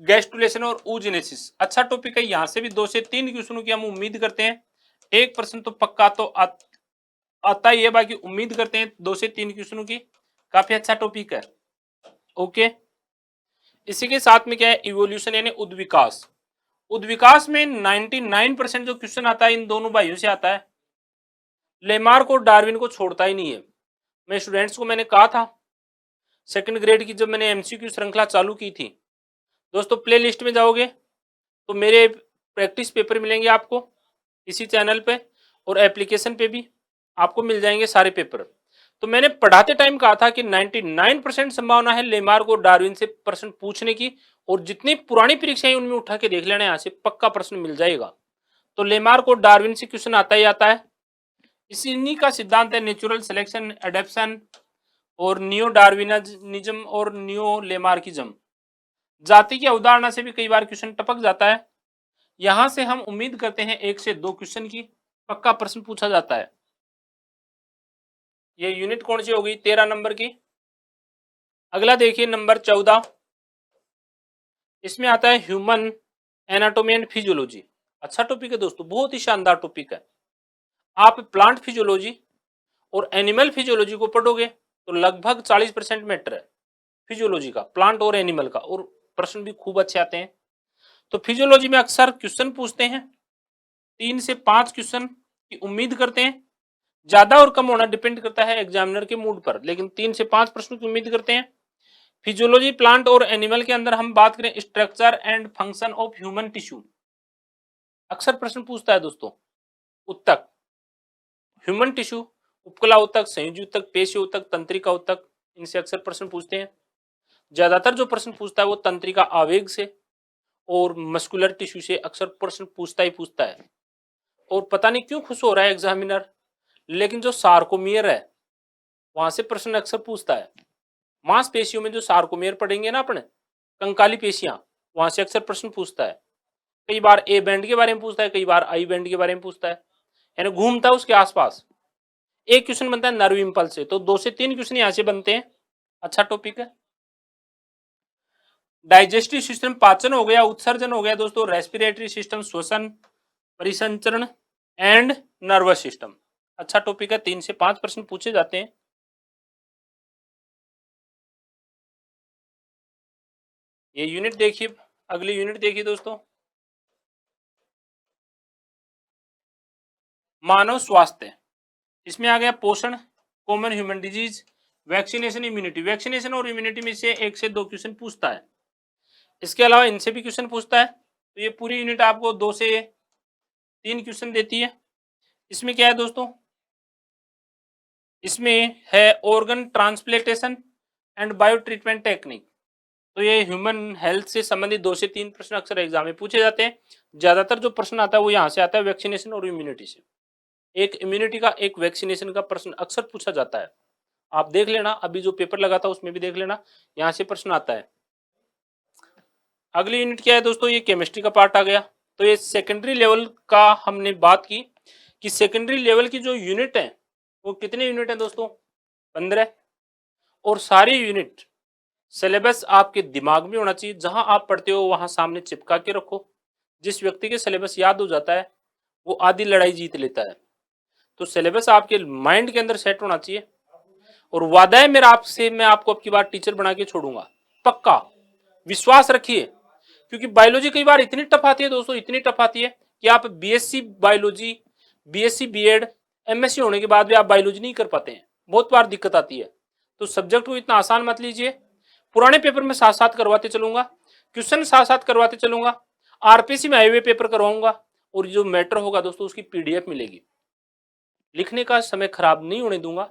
गैस्ट्रुलेशन और oogenesis अच्छा टॉपिक है। यहां से भी 2 से 3 क्वेश्चनों की हम उम्मीद करते हैं। एक प्रश्न तो पक्का तो आता ही है, बाकी उम्मीद करते हैं 2 से 3 क्वेश्चनों की। काफी अच्छा टॉपिक है। ओके, इसी के साथ में क्या है, इवोल्यूशन यानी उद्विकास। उद्विकास में 99% जो क्वेश्चन आता है इन दोनों भाइयों से आता है। लेमार्क और डार्विन को छोड़ता ही नहीं है। मैं स्टूडेंट्स को मैंने कहा था सेकंड ग्रेड की जब मैंने एमसीक्यू श्रृंखला चालू की थी दोस्तों, प्ले लिस्ट में जाओगे तो मेरे प्रैक्टिस पेपर मिलेंगे आपको इसी चैनल पे, और एप्लीकेशन पे भी आपको मिल जाएंगे सारे पेपर। तो मैंने पढ़ाते टाइम कहा था कि 99% संभावना है लेमार्क और डार्विन से प्रश्न पूछने की, और जितनी पुरानी परीक्षाएं उनमें उठा के देख लेना, यहाँ से पक्का प्रश्न मिल जाएगा। तो लेमार्क और डार्विन से क्वेश्चन आता ही आता है। इसी का सिद्धांत है नेचुरल सिलेक्शन, एडेप्शन और नियो डार्विनिज्म और नियो लेमार्किज्म। जाति की अवधारणा से भी कई बार क्वेश्चन टपक जाता है। यहां से हम उम्मीद करते हैं 1 से 2 क्वेश्चन की पक्का प्रश्न पूछा जाता है। ये यूनिट कौन सी हो गई? 13 नंबर की। अगला देखिए नंबर 14, इसमें आता है ह्यूमन एनाटोमी एंड फिजियोलॉजी। अच्छा टॉपिक है दोस्तों, बहुत ही शानदार टॉपिक है। आप प्लांट फिजियोलॉजी और एनिमल फिजियोलॉजी को पढ़ोगे तो लगभग 40% मैटर है फिजियोलॉजी का, प्लांट और एनिमल का, और प्रश्न भी खूब अच्छे आते हैं। तो फिजियोलॉजी में अक्सर क्वेश्चन पूछते हैं, 3 से 5 क्वेश्चन की उम्मीद करते हैं। ज्यादा और कम होना डिपेंड करता है एग्जामिनर के मूड पर, लेकिन 3 से 5 प्रश्नों की उम्मीद करते हैं। फिजियोलॉजी प्लांट और एनिमल के अंदर हम बात करें structure and function of human tissue, अक्सर प्रश्न पूछता है दोस्तों। उत्तक, ह्यूमन टिश्यू, उपकला उत्तक, संयोजी उत्तक, पेशी उत्तक, तंत्रिका उत्तक, इनसे अक्सर प्रश्न पूछते हैं। ज्यादातर जो प्रश्न पूछता है वो तंत्रिका आवेग से और मस्कुलर टिश्यू से अक्सर प्रश्न पूछता ही पूछता है। और पता नहीं क्यों खुश हो रहा है एग्जामिनर, लेकिन जो सार्कोमियर है वहां से प्रश्न अक्सर पूछता है। मांसपेशियों में जो सार्कोमियर पढ़ेंगे ना अपने, कंकाली पेशियां, वहां से अक्सर प्रश्न पूछता है। कई बार ए बैंड के बारे में पूछता है, कई बार आई बैंड के बारे में पूछता है, यानी घूमता है उसके आसपास। एक क्वेश्चन बनता है नर्व इंपल्स से, तो 2 से 3 क्वेश्चन यहां से बनते हैं। अच्छा टॉपिक है। डाइजेस्टिव सिस्टम, पाचन हो गया, उत्सर्जन हो गया दोस्तों, रेस्पिरेटरी सिस्टम, श्वसन, परिसंचरण एंड नर्वस सिस्टम। अच्छा टॉपिक है, 3 से 5 प्रश्न पूछे जाते हैं। ये यूनिट देखिए, अगली यूनिट देखिए दोस्तों, मानव स्वास्थ्य। इसमें आ गया पोषण, common human disease, vaccination, immunity. Vaccination और इम्यूनिटी में से 1 से 2 क्वेश्चन पूछता है। इसके अलावा इनसे भी क्वेश्चन पूछता है। तो ये पूरी यूनिट आपको 2 से 3 क्वेश्चन देती है। इसमें क्या है दोस्तों, इसमें है organ transplantation and bio treatment technique. तो ये ह्यूमन हेल्थ से संबंधित 2 से 3 प्रश्न अक्सर एग्जाम में पूछे जाते हैं। ज्यादातर जो प्रश्न आता है वो यहाँ से आता है वैक्सीनेशन और इम्यूनिटी से। एक इम्यूनिटी का, एक वैक्सीनेशन का प्रश्न अक्सर पूछा जाता है। आप देख लेना, अभी जो पेपर लगा था उसमें भी देख लेना, यहाँ से प्रश्न आता है। अगली यूनिट क्या है दोस्तों, ये केमिस्ट्री का पार्ट आ गया। तो ये सेकेंडरी लेवल का हमने बात की कि सेकेंडरी लेवल की जो यूनिट है वो कितने यूनिट है दोस्तों, 15। और सारी यूनिट सिलेबस आपके दिमाग में होना चाहिए, जहां आप पढ़ते हो वहां सामने चिपका के रखो। जिस व्यक्ति के सिलेबस याद हो जाता है वो आधी लड़ाई जीत लेता है। तो सिलेबस आपके माइंड के अंदर सेट होना चाहिए, और वादा है मेरा आपसे, मैं आपको अब की बार टीचर बना के छोड़ूंगा, पक्का विश्वास रखिए। क्योंकि बायोलॉजी कई बार इतनी टफ आती है दोस्तों, इतनी टफ आती है कि आप BSc biology, BSc BEd, MSc होने के बाद भी आप बायोलॉजी नहीं कर पाते हैं, बहुत बार दिक्कत आती है। तो सब्जेक्ट को इतना आसान मत लीजिए, पुराने पेपर में साथ साथ करवाते चलूंगा, क्वेश्चन साथ साथ करवाते चलूंगा, आरपीसी में आए हुए पेपर करवाऊंगा, और जो मैटर होगा दोस्तों उसकी पीडीएफ मिलेगी। लिखने का समय खराब नहीं होने दूंगा,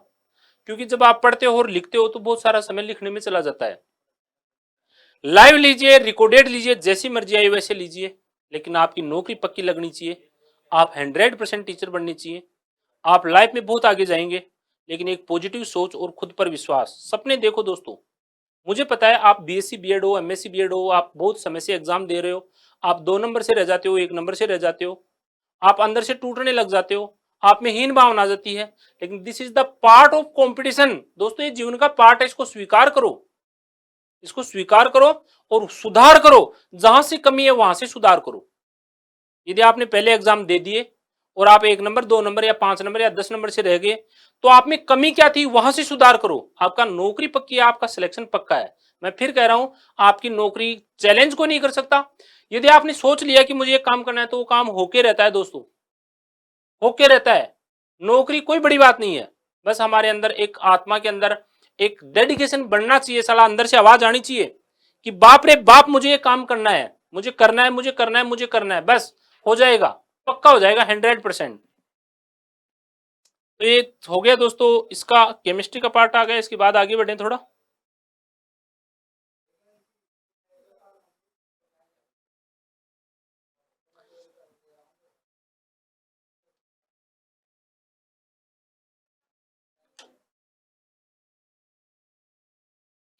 क्योंकि जब आप पढ़ते हो और लिखते हो तो बहुत सारा समय लिखने में चला जाता है। लाइव लीजिए, रिकॉर्डेड लीजिए, जैसी मर्जी आई वैसे लीजिए, लेकिन आपकी नौकरी पक्की लगनी चाहिए, आप 100% टीचर बननी चाहिए, आप लाइफ में बहुत आगे जाएंगे। लेकिन एक पॉजिटिव सोच और खुद पर विश्वास, सपने देखो दोस्तों। मुझे पता है आप बीएससी बीएड हो, एमएससी बीएड हो, आप बहुत समय से एग्जाम दे रहे हो, आप 2 नंबर से रह जाते हो, 1 नंबर से रह जाते हो, आप अंदर से टूटने लग जाते हो, आप में हीन भावना आ जाती है, लेकिन this is the part of competition दोस्तों, ये जीवन का पार्ट है, इसको स्वीकार करो, इसको स्वीकार करो और सुधार करो, जहां से कमी है वहां से सुधार करो। यदि आपने पहले एग्जाम दे दिए और आप 1 नंबर, 2 नंबर या 5 नंबर या 10 नंबर से रह गए, तो आप में कमी क्या थी वहां से सुधार करो। आपका नौकरी पक्की है, आपका सिलेक्शन पक्का है। मैं फिर कह रहा हूं, आपकी नौकरी चैलेंज को नहीं कर सकता। यदि आपने सोच लिया कि मुझे ये काम करना है, तो वो काम होके रहता है दोस्तों, होके रहता है। नौकरी कोई बड़ी बात नहीं है, बस हमारे अंदर एक आत्मा के अंदर एक डेडिकेशन बनना चाहिए, साला अंदर से आवाज आनी चाहिए कि बाप रे बाप मुझे ये काम करना है, मुझे करना है, मुझे करना है, मुझे करना है, बस हो जाएगा, पक्का हो जाएगा 100%। तो ये हो गया दोस्तों, इसका केमिस्ट्री का पार्ट आ गया। इसके बाद आगे बढ़े थोड़ा।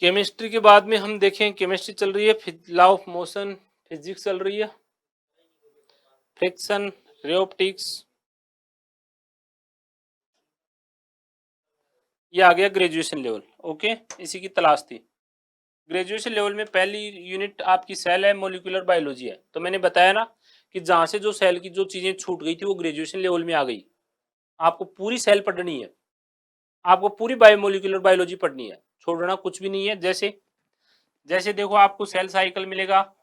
केमिस्ट्री के बाद में हम देखें, केमिस्ट्री चल रही है, लॉ ऑफ मोशन, फिजिक्स चल रही है, फ्रिक्शन, रे ऑप्टिक्स, ये आ गया ग्रेजुएशन लेवल। ओके, इसी की तलाश थी। ग्रेजुएशन लेवल में पहली यूनिट आपकी सेल है, मोलिकुलर बायोलॉजी है। तो मैंने बताया ना कि जहां से जो सेल की जो चीजें छूट गई थी वो ग्रेजुएशन लेवल में आ गई। आपको पूरी सेल पढ़नी है, आपको पूरी बायोमोलिकुलर बायोलॉजी पढ़नी है, छोड़ना कुछ भी नहीं है। जैसे जैसे देखो, आपको सेल साइकिल मिलेगा,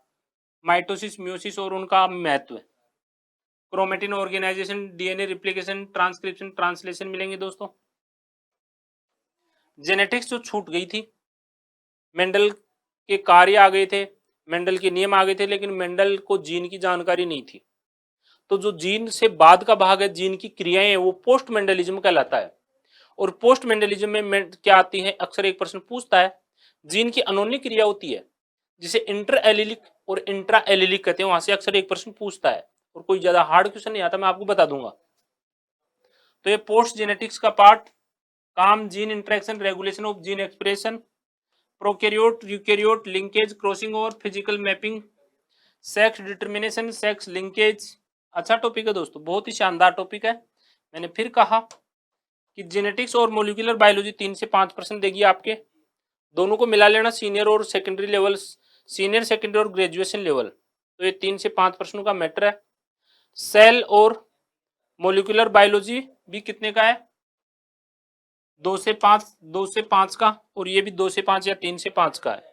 माइटोसिस, म्योसिस और उनका महत्व, chromatin organisation, DNA replication, transcription, translation मिलेंगे दोस्तों। जेनेटिक्स जो छूट गई थी, मेंडल के कार्य आ गए थे, मेंडल के नियम आ गए थे, लेकिन मेंडल को जीन की जानकारी नहीं थी। तो जो जीन से बाद का भाग है, जीन की क्रियाएं, वो पोस्ट मेंडलिज्म कहलाता है। और पोस्ट मेंडलिज्म में क्या आती है, अक्सर एक प्रश्न पूछता है, जीन की अनोन्य क्रिया होती है जिसे इंटर एलिलिक और इंट्रा एलिलिक कहते हैं, वहां से अक्सर एक प्रश्न पूछता है, और कोई ज्यादा हार्ड क्वेश्चन नहीं आता, मैं आपको बता दूंगा। तो ये पोस्ट जेनेटिक्स का पार्ट, काम, gene interaction, regulation of gene expression, prokaryote eukaryote, linkage, crossing over, physical mapping, sex determination, sex linkage. अच्छा टॉपिक है दोस्तों, बहुत ही शानदार टॉपिक है। मैंने फिर कहा कि जेनेटिक्स और मोलिकुलर बायोलॉजी 3 से 5% देगी आपके, दोनों को मिला लेना, सीनियर और सेकेंडरी लेवल, सीनियर सेकेंडरी और ग्रेजुएशन लेवल। तो ये 3 से 5% का मैटर है। सेल और मोलिकुलर बायोलॉजी भी कितने का है, 2 से 5, 2 से 5 का, और ये भी 2 से 5 या 3 से 5 का है।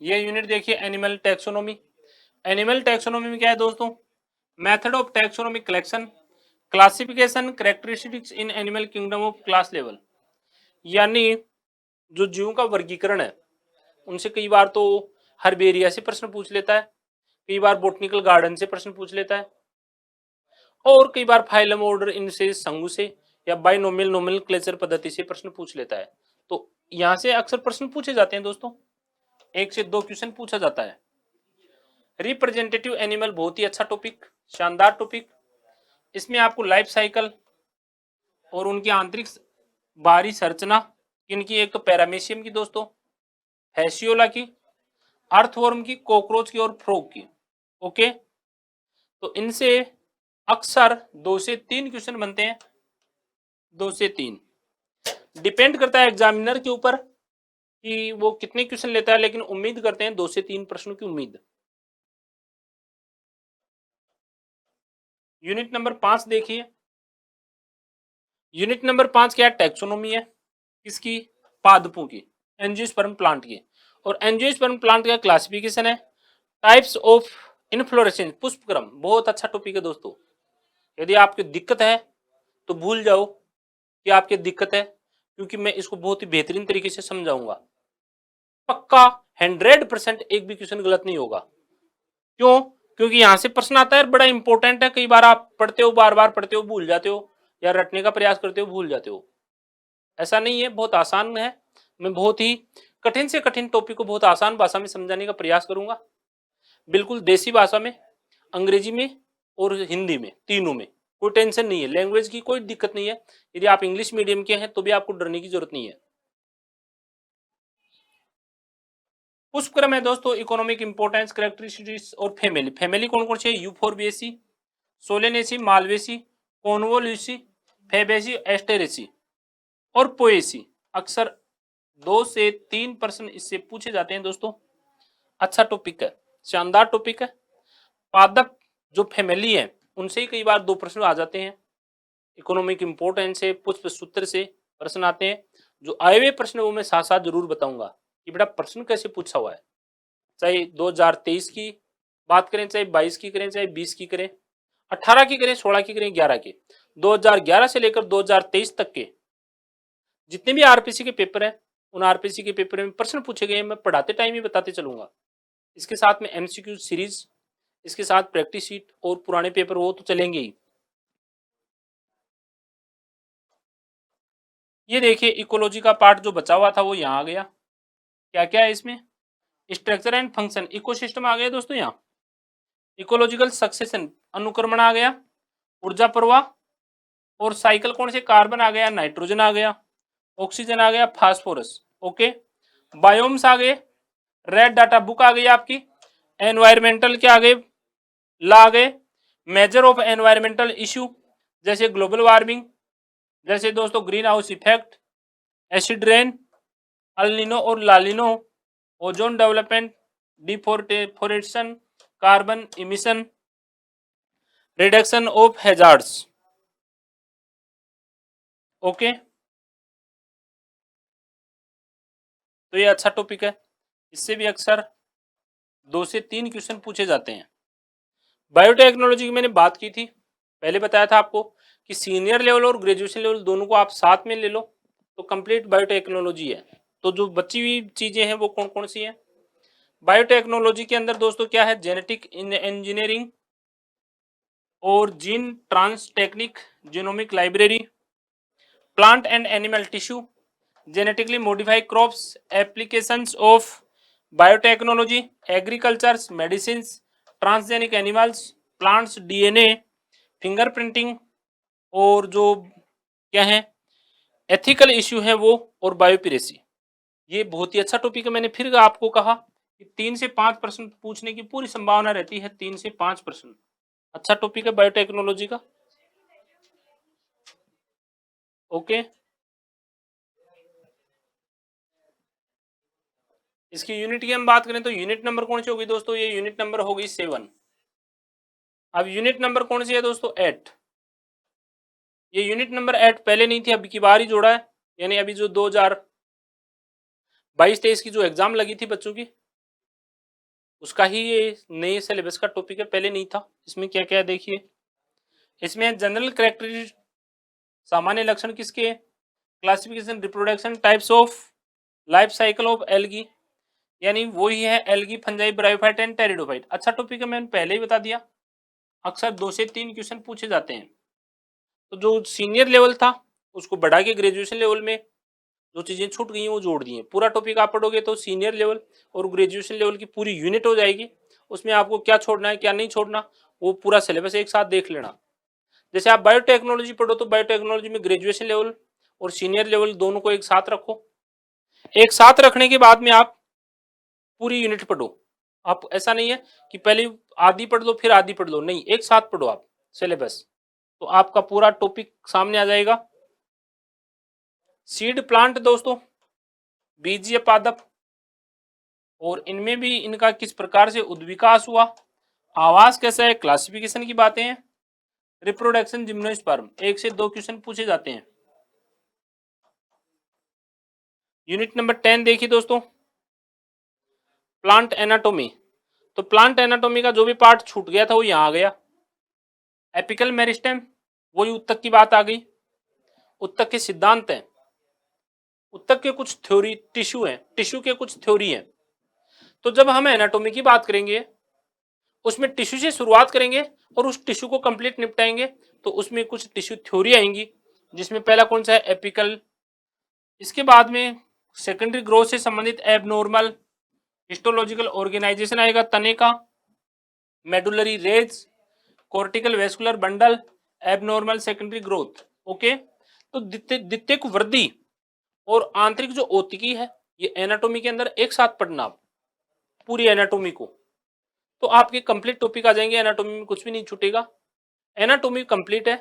ये यूनिट देखिए, एनिमल टैक्सोनॉमी। एनिमल टैक्सोनॉमी में क्या है दोस्तों, method of taxonomy collection, classification, characteristics in animal kingdom of class level. यानी जो जीवों का वर्गीकरण है, उनसे कई बार तो हर्बेरिया से प्रश्न पूछ लेता है, कई बार बोटनिकल गार्डन से प्रश्न पूछ लेता है, और कई बार फाइलम ऑर्डर इनसे, संघ से, या बाइनोमियल नोमेनक्लेचर पद्धति से प्रश्न पूछ लेता है। तो यहां से अक्सर प्रश्न पूछे जाते हैं दोस्तों, 1 से 2 क्वेश्चन पूछा जाता है। रिप्रेजेंटेटिव एनिमल, बहुत ही अच्छा टॉपिक, शानदार टॉपिक। इसमें आपको लाइफ साइकिल और उनकी आंतरिक बाहरी संरचना, इनकी, एक तो पैरामीशियम की दोस्तों, फैसियोला की, अर्थवर्म की, कॉकरोच की और फ्रॉग की। ओके, तो इनसे अक्सर 2 से 3 क्वेश्चन बनते हैं, 2 से 3। डिपेंड करता है एग्जामिनर के ऊपर कि वो कितने क्वेश्चन लेता है, लेकिन उम्मीद करते हैं 2 से 3 प्रश्नों की उम्मीद। यूनिट नंबर 5 देखिए। यूनिट नंबर 5 क्या है? टैक्सोनॉमी है। किसकी? पादपों की, एंजियोस्पर्म प्लांट की। और एंजियोस्पर्म प्लांट का क्लासिफिकेशन है टाइप्स ऑफ इनफ्लोरेसेंस, पुष्पक्रम। बहुत अच्छा टॉपिक है दोस्तों। यदि आपकी दिक्कत है तो भूल जाओ कि आपकी दिक्कत है, क्योंकि मैं इसको बहुत ही बेहतरीन तरीके से समझाऊंगा। पक्का 100% एक भी क्वेश्चन गलत नहीं होगा। क्यों? क्योंकि यहां से प्रश्न आता है, बड़ा इंपॉर्टेंट है। कई बार आप पढ़ते हो, बार बार पढ़ते हो, भूल जाते हो, या रटने का प्रयास करते हो, भूल जाते हो। ऐसा नहीं है, बहुत आसान है। मैं बहुत ही कठिन से कठिन टॉपिक को बहुत आसान भाषा में समझाने का प्रयास करूंगा, बिल्कुल देसी भाषा में, अंग्रेजी में और हिंदी में, तीनों में। कोई टेंशन नहीं है, लैंग्वेज की कोई दिक्कत नहीं है। यदि आप इंग्लिश मीडियम के हैं तो भी आपको डरने की जरूरत नहीं है। पुष्पक्रम है दोस्तों, इकोनॉमिक इंपोर्टेंस, कैरेक्टरिस्टिक्स और फैमिली। फैमिली कौन कौन सी है? Euphorbiaceae, Solanaceae, Malvaceae, Convolvulaceae, Fabaceae, Asteraceae और पोएसी। अक्सर 2 से 3 प्रश्न इससे पूछे जाते हैं दोस्तों। अच्छा टॉपिक है, शानदार टॉपिक है। पादप जो फैमिली है उनसे ही कई बार 2 प्रश्न आ जाते हैं। इकोनॉमिक इंपोर्टेंस से, पुष्प सूत्र से प्रश्न आते हैं। जो आए हुए प्रश्न वो मैं साथ साथ जरूर बताऊंगा कि बेटा प्रश्न कैसे पूछा हुआ है। चाहे 2023 की बात करें, चाहे 22 की करें, चाहे 20 की करें, 18 की करें, 16 की करें, 11 की, 2011 से लेकर 2023 तक के जितने भी आरपीसी के पेपर हैं, उन आरपीसी के पेपर में प्रश्न पूछे गए मैं पढ़ाते टाइम ही बताते चलूंगा। इसके साथ में एमसीक्यू सीरीज, इसके साथ प्रैक्टिस शीट और पुराने पेपर वो तो चलेंगे ही। ये देखिए इकोलॉजी का पार्ट जो बचा हुआ था वो यहाँ आ गया। क्या क्या है इसमें? स्ट्रक्चर एंड फंक्शन, इकोसिस्टम आ गया दोस्तों। यहाँ इकोलॉजिकल सक्सेशन, अनुक्रमण आ गया, ऊर्जा प्रवाह और साइकिल कौन से? कार्बन आ गया, नाइट्रोजन आ गया, ऑक्सीजन आ गया, फास्फोरस। ओके, बायोम्स आ गए, रेड डाटा बुक आ गई आपकी, एनवायरमेंटल क्या आ गए? ला आ गए, मेजर ऑफ एनवायरमेंटल इश्यू जैसे ग्लोबल वार्मिंग, जैसे दोस्तों green house effect, acid rain, El Nino और La Nina, ozone development, deforestation, carbon emission, reduction of hazards. Okay, तो ये अच्छा टॉपिक है। इससे भी अक्सर 2 से 3 क्वेश्चन पूछे जाते हैं। बायोटेक्नोलॉजी की मैंने बात की थी, पहले बताया था आपको कि सीनियर लेवल और ग्रेजुएशन लेवल दोनों को आप साथ में ले लो तो कंप्लीट बायोटेक्नोलॉजी है। तो जो बची हुई चीजें हैं वो कौन कौन सी हैं? बायोटेक्नोलॉजी के अंदर दोस्तों क्या है? जेनेटिक इंजीनियरिंग और gene trans technique, genomic library, plant and animal tissue, genetically modified crops, applications of biotechnology, agriculture, medicines, transgenic animals, plants, DNA, fingerprinting और जो क्या है एथिकल इश्यू है वो, और बायोपिरेसी। ये बहुत ही अच्छा टॉपिक है। मैंने फिर आपको कहा कि 3 से 5 प्रश्न पूछने की पूरी संभावना रहती है, 3 से 5 प्रश्न। अच्छा टॉपिक है बायोटेक्नोलॉजी का। ओके, इसकी यूनिट की हम बात करें तो यूनिट नंबर कौन सी होगी दोस्तों? ये यूनिट नंबर होगी 7। अब यूनिट नंबर कौन सी है दोस्तों? 8। ये यूनिट नंबर 8 पहले नहीं थी, अभी की बार ही जोड़ा है। यानी अभी जो 2022-23 की जो एग्जाम लगी थी बच्चों की, उसका ही ये नए सिलेबस का टॉपिक है, पहले नहीं था। इसमें क्या क्या है देखिए। इसमें जनरल कैरेक्टरिस्टिक, सामान्य लक्षण किसके? Classification, reproduction, types of, life cycle of algae, यानी वही है algae, fungi, bryophyte and pteridophyte. अच्छा टॉपिक है, मैंने पहले ही बता दिया। अक्सर 2 से 3 क्वेश्चन पूछे जाते हैं। तो जो सीनियर लेवल था उसको बढ़ा के ग्रेजुएशन लेवल में जो चीजें छूट गई हैं वो जोड़ दी हैं। पूरा टॉपिक आप पढ़ोगे तो सीनियर लेवल और ग्रेजुएशन लेवल की पूरी यूनिट हो जाएगी। उसमें आपको क्या छोड़ना है क्या नहीं छोड़ना वो पूरा सिलेबस एक साथ देख लेना। जैसे आप बायोटेक्नोलॉजी पढ़ो तो बायोटेक्नोलॉजी में ग्रेजुएशन लेवल और सीनियर लेवल दोनों को एक साथ रखो। एक साथ रखने के बाद में आप पूरी यूनिट पढ़ो। आप ऐसा नहीं है कि पहले आधी पढ़ लो फिर आधी पढ़ लो, नहीं, एक साथ पढ़ो आप सिलेबस, तो आपका पूरा टॉपिक सामने आ जाएगा। सीड प्लांट दोस्तों, बीजीय पादप, और इनमें भी इनका किस प्रकार से उद्विकास हुआ, आवास कैसा है, क्लासिफिकेशन की बातें हैं, रिप्रोडक्शन, जिम्नोस्पर्म। 1 से 2 क्वेश्चन पूछे जाते हैं। यूनिट नंबर 10 देखिए दोस्तों, प्लांट एनाटोमी। तो प्लांट एनाटोमी का जो भी पार्ट छूट गया था वो यहां आ गया। एपिकल मेरिस्टेम, वही उत्तक की बात आ गई। उत्तक के सिद्धांत हैं, उत्तक के कुछ थ्योरी, टिश्यू है, टिश्यू के कुछ थ्योरी है। तो जब हम एनाटोमी की बात करेंगे उसमें टिश्यू से शुरुआत करेंगे और उस टिश्यू को कंप्लीट निपटाएंगे। तो उसमें कुछ टिश्यू थ्योरी आएंगी, जिसमें पहला कौन सा है, एपिकल। इसके बाद में सेकेंडरी ग्रोथ से संबंधित एबनॉर्मल हिस्टोलॉजिकल ऑर्गेनाइजेशन आएगा तने का, medullary rays, cortical vascular bundle, abnormal secondary growth. Okay, तो द्वितीयक वृद्धि और आंतरिक जो ओतिकी है, ये एनाटोमी के अंदर एक साथ पढ़ना पूरी एनाटोमी को, तो आपके कंप्लीट टॉपिक आ जाएंगे। एनाटोमी में कुछ भी नहीं छूटेगा। एनाटोमी कंप्लीट है,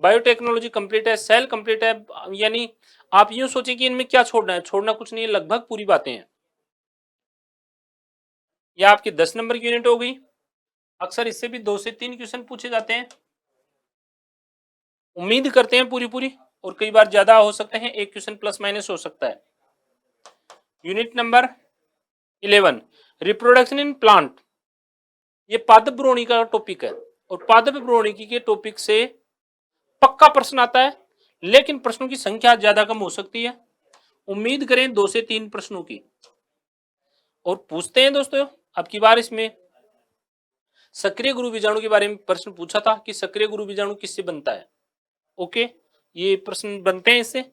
बायोटेक्नोलॉजी कंप्लीट है, सेल कंप्लीट है। यानी आप यूं सोचें कि इनमें क्या छोड़ना है, छोड़ना कुछ नहीं है, लगभग पूरी बातें हैं। यह आपकी 10 नंबर की यूनिट हो गई। अक्सर इससे भी 2 से 3 क्वेश्चन पूछे जाते हैं, उम्मीद करते हैं पूरी पूरी, और कई बार ज्यादा हो सकते हैं, एक क्वेश्चन प्लस माइनस हो सकता है। Unit number 11, reproduction in plant. ये पादप भ्रूणी का टॉपिक है, और पादप भ्रूणी के टॉपिक से पक्का प्रश्न आता है, लेकिन प्रश्नों की संख्या ज्यादा कम हो सकती है। उम्मीद करें 2 से 3 प्रश्नों की। और पूछते हैं दोस्तों, अब की बार इसमें सक्रिय गुरु बीजाणु के बारे में प्रश्न पूछा था कि सक्रिय गुरु बीजाणु किससे बनता है। ओके, ये प्रश्न बनते हैं इससे।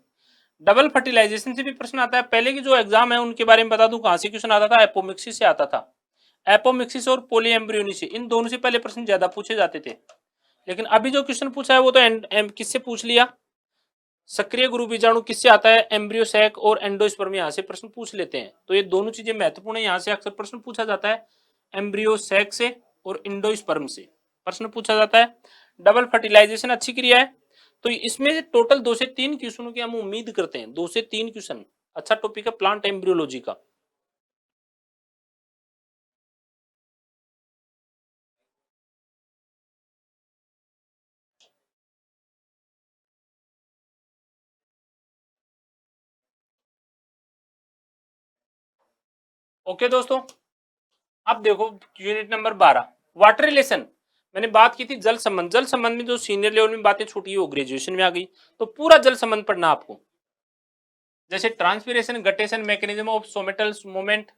डबल फर्टिलाइजेशन से भी प्रश्न आता है। पहले की जो एग्जाम है उनके बारे में बता दूं, कहां से क्वेश्चन आता था, एपोमिक्सिस से आता था। एपोमिक्सिस और पॉलीएम्ब्रियोनी से, इन दोनों से पहले प्रश्न ज्यादा पूछे जाते थे। लेकिन अभी जो क्वेश्चन पूछा है वो तो किससे पूछ लिया, सक्रिय गुरु बीजाणु किससे आता है, एम्ब्रियो सैक और एंडोस्पर्म, यहाँ से प्रश्न पूछ लेते हैं। तो ये दोनों चीजें महत्वपूर्ण है, यहाँ से अक्सर प्रश्न पूछा जाता है। एम्ब्रियो सैक से और इंडोस्पर्म से प्रश्न पूछा जाता है। डबल फर्टिलाइजेशन अच्छी क्रिया है, तो इसमें टोटल 2 से 3 क्वेश्चनों की हम उम्मीद करते हैं। 2 से 3 क्वेश्चन, अच्छा टॉपिक है प्लांट एम्ब्रियोलॉजी का। ओके दोस्तों, अब देखो यूनिट नंबर 12, वाटर रिलेशन। मैंने बात की थी जल संबंध। जल संबंध में जो सीनियर लेवल में बातें छूटी वो ग्रेजुएशन में आ गई। तो पूरा जल संबंध पढ़ना आपको, जैसे transpiration, guttation, mechanism of stomatal movement,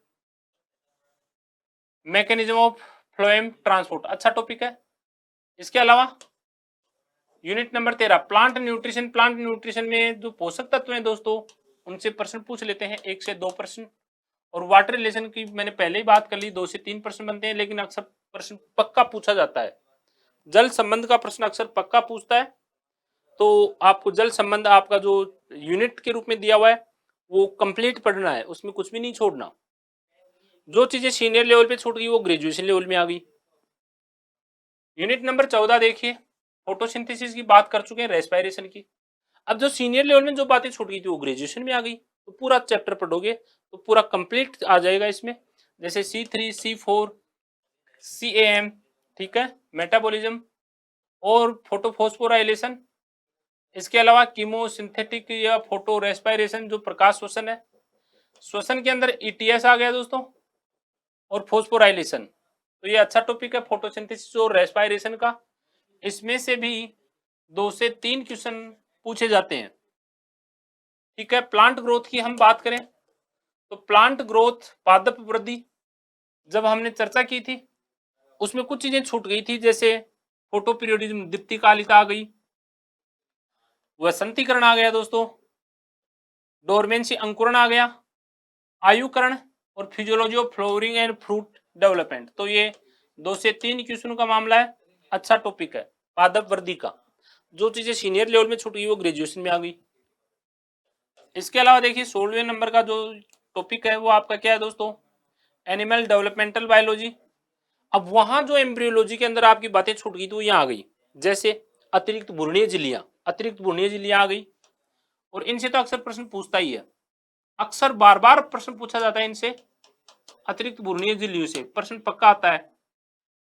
mechanism of phloem transport, अच्छा टॉपिक है। इसके अलावा unit number 13, plant nutrition. Plant nutrition में जो पोषक तत्व हैं दोस्तों, उनसे प्रश्न पूछ लेते हैं, 1 से 2 प्रश्न। और वाटर रिलेशन की मैंने पहले ही बात कर ली, 2 से 3 प्रश्न बनते हैं, लेकिन अक्सर प्रश्न पक्का पूछा जाता है। जल संबंध का प्रश्न अक्सर पक्का पूछता है। तो आपको जल संबंध आपका जो यूनिट के रूप में दिया हुआ है वो कंप्लीट पढ़ना है, उसमें कुछ भी नहीं छोड़ना। जो चीजें सीनियर लेवल पे छूट गई वो ग्रेजुएशन लेवल में आ गई। यूनिट नंबर 14 देखिए, फोटोसिंथेसिस की बात कर चुके हैं, रेस्पिरेशन की। अब जो सीनियर लेवल में जो बातें छूट गई थी वो ग्रेजुएशन में आ गई। तो पूरा चैप्टर पढ़ोगे तो पूरा कंप्लीट आ जाएगा इसमें, जैसे C3, C4, CAM, ठीक है, मेटाबॉलिज्म और फोटोफॉस्फोराइलेशन। इसके अलावा कीमोसिंथेटिक या फोटो रेस्पिरेशन, जो प्रकाश श्वसन है, श्वसन के अंदर ETS आ गया दोस्तों, और फोस्फोराइलेशन। तो ये अच्छा टॉपिक है फोटोसिंथेसिस और रेस्पिरेशन का। इसमें से भी 2 से 3 क्वेश्चन पूछे जाते हैं, ठीक है। प्लांट ग्रोथ की हम बात करें तो प्लांट ग्रोथ, पादप वृद्धि, जब हमने चर्चा की थी उसमें कुछ चीजें छूट गई थी, जैसे फोटो पीरियोडिज्म, दीप्तिकालिता आ गई, वसंतीकरण आ गया दोस्तों, डोरमेंसी अंकुरण आ गया, आयुकरण, और physiology of flowering and fruit development. तो ये 2 से 3 क्वेश्चन का मामला है, अच्छा टॉपिक है पादप वृद्धि का। जो चीजें सीनियर लेवल में छूट गई वो ग्रेजुएशन में आ गई। इसके अलावा देखिए 16वें नंबर का जो टॉपिक है वो आपका क्या है दोस्तों, एनिमल डेवलपमेंटल बायोलॉजी। अब वहां जो एम्ब्रियोलॉजी के अंदर आपकी बातें छूट गई तो यहाँ आ गई, जैसे अतिरिक्त भ्रूणीय झिल्लियां, अतिरिक्त भ्रूणीय झिल्लियां आ गई, और इनसे तो अक्सर प्रश्न पूछता ही है। अक्सर बार बार प्रश्न पूछा जाता है इनसे, अतिरिक्त भ्रूणीय झिल्लियों से प्रश्न पक्का आता है।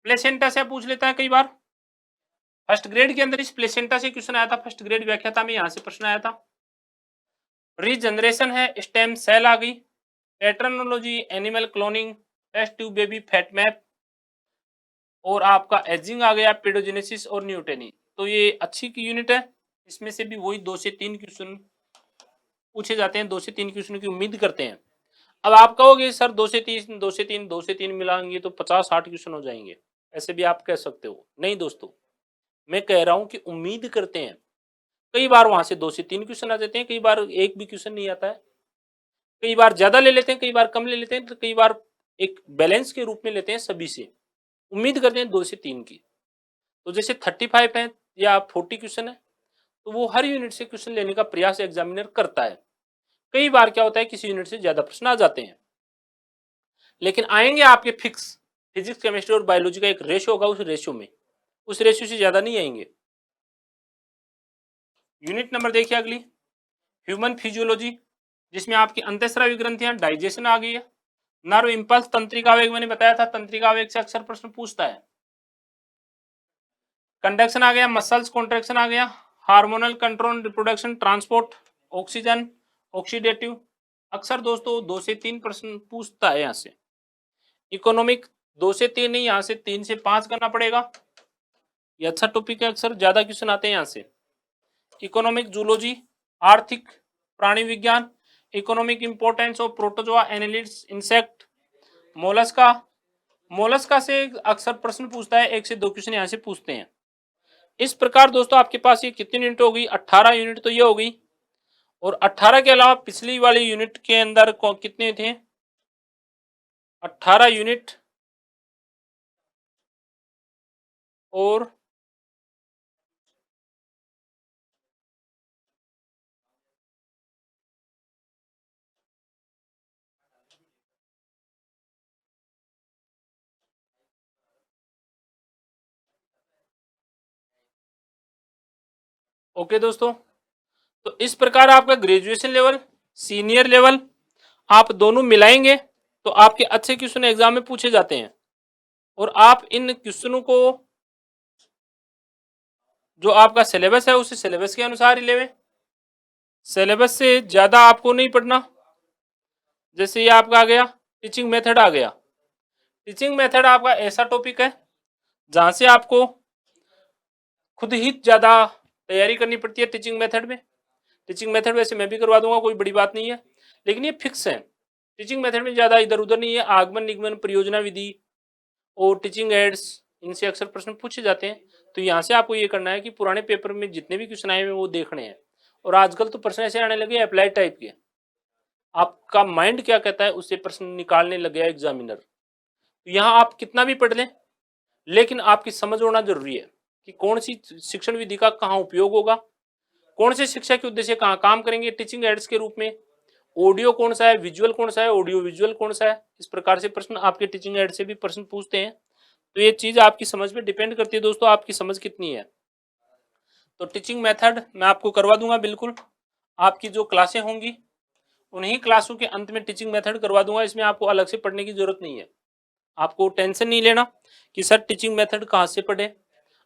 प्लेसेंटा से पूछ लेता है कई बार, फर्स्ट ग्रेड के अंदर इस प्लेसेंटा से क्वेश्चन आया था, फर्स्ट ग्रेड व्याख्याता में यहां से प्रश्न आया था। रीजनरेशन है, स्टेम सेल आ गई, पैटर्नोलॉजी, animal cloning, test tube baby fat map, और आपका एजिंग आ गया, पेडोजेनेसिस और न्यूटेनी। तो ये अच्छी की यूनिट है, इसमें से भी वही 2 से 3 क्वेश्चन पूछे जाते हैं, 2 से 3 क्वेश्चन की उम्मीद करते हैं। अब आप कहोगे सर 2 से 3 2 से 3 2 से 3 मिलाएंगे तो 50-60 क्वेश्चन हो जाएंगे, ऐसे भी आप कह सकते हो। नहीं दोस्तों, मैं कह रहा हूं कि उम्मीद करते हैं। कई बार वहां से 2 से 3 क्वेश्चन आ जाते हैं, कई बार एक भी क्वेश्चन नहीं आता है, कई बार ज्यादा ले लेते हैं, कई बार कम ले लेते हैं, तो कई बार एक बैलेंस के रूप में लेते हैं सभी से। उम्मीद करते हैं 2 से 3 की। तो जैसे 35 है या 40 क्वेश्चन है, तो वो हर यूनिट से क्वेश्चन लेने का प्रयास एग्जामिनर करता है। कई बार क्या होता है, किसी यूनिट से ज्यादा प्रश्न आ जाते हैं, लेकिन आएंगे आपके फिक्स। फिजिक्स, केमिस्ट्री और बायोलॉजी का एक रेशियो होगा, उस रेशियो में, उस रेशियो से ज्यादा नहीं आएंगे। यूनिट नंबर देखिए अगली, ह्यूमन फिजियोलॉजी, जिसमें आपकी अंतःस्रावी ग्रंथियां, डाइजेशन आ गई है, नर्व इंपल्स, तंत्रिका आवेग, मैंने बताया था तंत्रिका आवेग से अक्सर प्रश्न पूछता है। कंडक्शन आ गया, मसल्स कॉन्ट्रैक्शन आ गया, hormonal control, reproduction, transport, oxygen, oxidative. अक्सर दोस्तों 2 से 3 प्रश्न पूछता है यहाँ से। इकोनॉमिक 2 से 3 नहीं, यहाँ से 3 से 5 करना पड़ेगा, ये अच्छा टॉपिक है, अक्सर ज्यादा क्वेश्चन आते हैं यहाँ से। इकोनॉमिक जूलॉजी, आर्थिक प्राणी विज्ञान, economic importance of protozoa, annelids, insect, Mollusca. Mollusca से अक्सर प्रश्न पूछता है, 1 से 2 क्वेश्चन यहाँ से पूछते हैं। इस प्रकार दोस्तों आपके पास ये कितनी यूनिट होगी, 18 यूनिट तो ये हो गई, और 18 के अलावा पिछली वाली यूनिट के अंदर कितने थे, 18 यूनिट और ओके दोस्तों, तो इस प्रकार आपका ग्रेजुएशन लेवल, सीनियर लेवल आप दोनों मिलाएंगे तो आपके अच्छे क्वेश्चन एग्जाम में पूछे जाते हैं। और आप इन क्वेश्चनों को, जो आपका सिलेबस है उस सिलेबस के अनुसार ही लेवें, सिलेबस से ज्यादा आपको नहीं पढ़ना। जैसे ये आपका आ गया टीचिंग मेथड आ गया, टीचिंग मेथड आपका ऐसा टॉपिक है जहां से आपको खुद ही ज्यादा तैयारी करनी पड़ती है। टीचिंग मेथड में, टीचिंग मेथड वैसे मैं भी करवा दूंगा, कोई बड़ी बात नहीं है, लेकिन ये फिक्स है। टीचिंग मेथड में ज्यादा इधर उधर नहीं है। आगमन, निगमन, परियोजना विधि और टीचिंग एड्स, इनसे अक्सर प्रश्न पूछे जाते हैं। तो यहाँ से आपको ये करना है कि पुराने पेपर में जितने भी क्वेश्चन आए हुए वो देखने हैं। और आजकल तो प्रश्न ऐसे आने लगे अप्लाई टाइप के, आपका माइंड क्या कहता है उससे प्रश्न निकालने लग गया एग्जामिनर। तो यहाँ आप कितना भी पढ़ लें, लेकिन आपकी समझ होना जरूरी है कि कौन सी शिक्षण विधि का कहाँ उपयोग होगा, कौन से शिक्षा के उद्देश्य कहाँ काम करेंगे टीचिंग एड्स के रूप में, ऑडियो कौन सा है, विजुअल कौन सा है, ऑडियो विजुअल कौन सा है। इस प्रकार से प्रश्न आपके टीचिंग एड से भी प्रश्न पूछते हैं। तो ये चीज आपकी समझ पे डिपेंड करती है दोस्तों, आपकी समझ कितनी है। तो टीचिंग मेथड मैं आपको करवा दूंगा बिल्कुल, आपकी जो क्लासें होंगी उन्हीं क्लासों के अंत में टीचिंग मेथड करवा दूंगा। इसमें आपको अलग से पढ़ने की जरूरत नहीं है, आपको टेंशन नहीं लेना कि सर टीचिंग मेथड कहाँ से पढ़े।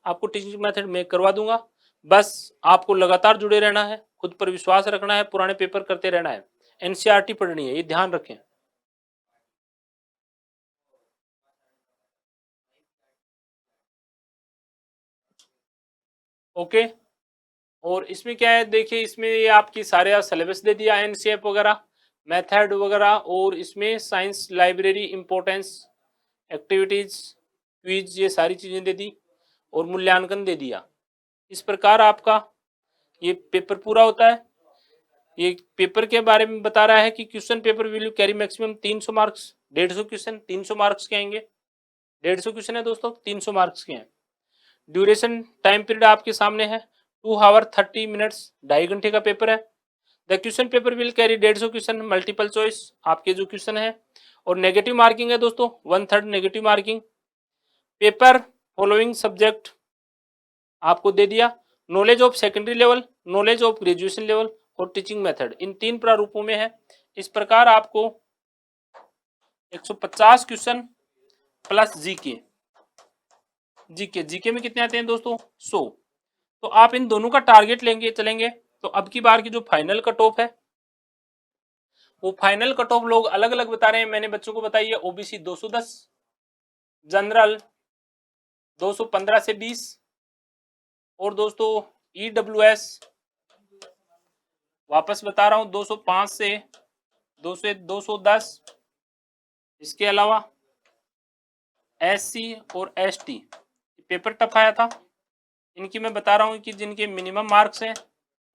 आपको टीचिंग मेथड मैं करवा दूंगा, बस आपको लगातार जुड़े रहना है, खुद पर विश्वास रखना है, पुराने पेपर करते रहना है, एनसीईआरटी पढ़नी है, ये ध्यान रखें। ओके, और इसमें क्या है देखिए, इसमें ये आपकी सारे सिलेबस दे दिया, एनसीएफ वगैरह, मेथड वगैरह, और इसमें science library, importance, activities, quiz, ये सारी चीजें दे दी, और मूल्यांकन दे दिया। इस प्रकार आपका ये पेपर पूरा होता है। ये पेपर के बारे में बता रहा है कि question paper will carry maximum 300 marks, 150 question 300 marks के आएंगे। 150 क्वेश्चन है दोस्तों, 300 मार्क्स के हैं। ड्यूरेशन टाइम पीरियड आपके सामने है 2 आवर 30 मिनट्स, 2.5 घंटे का पेपर है। The question paper will carry 150 question, multiple choice आपके जो क्वेश्चन है, और नेगेटिव मार्किंग है दोस्तों, 1/3 negative marking. Paper following subject आपको दे दिया, knowledge of secondary level, knowledge of graduation level और टीचिंग मेथड, इन 3 प्रारूपों में है। इस प्रकार आपको 150 क्वेश्चन प्लस जीके। जीके में कितने आते हैं दोस्तों? 100। तो आप इन दोनों का टारगेट लेंगे चलेंगे तो अब की बार की जो फाइनल कट ऑफ है वो फाइनल कट ऑफ लोग अलग अलग बता रहे हैं। मैंने बच्चों को बताई है ओबीसी 210, जनरल 215 से 20 और दोस्तों ईडब्ल्यूएस वापस बता रहा हूं 205 से 210। इसके अलावा एससी और एसटी पेपर टफ आया था, इनकी मैं बता रहा हूं कि जिनके मिनिमम मार्क्स हैं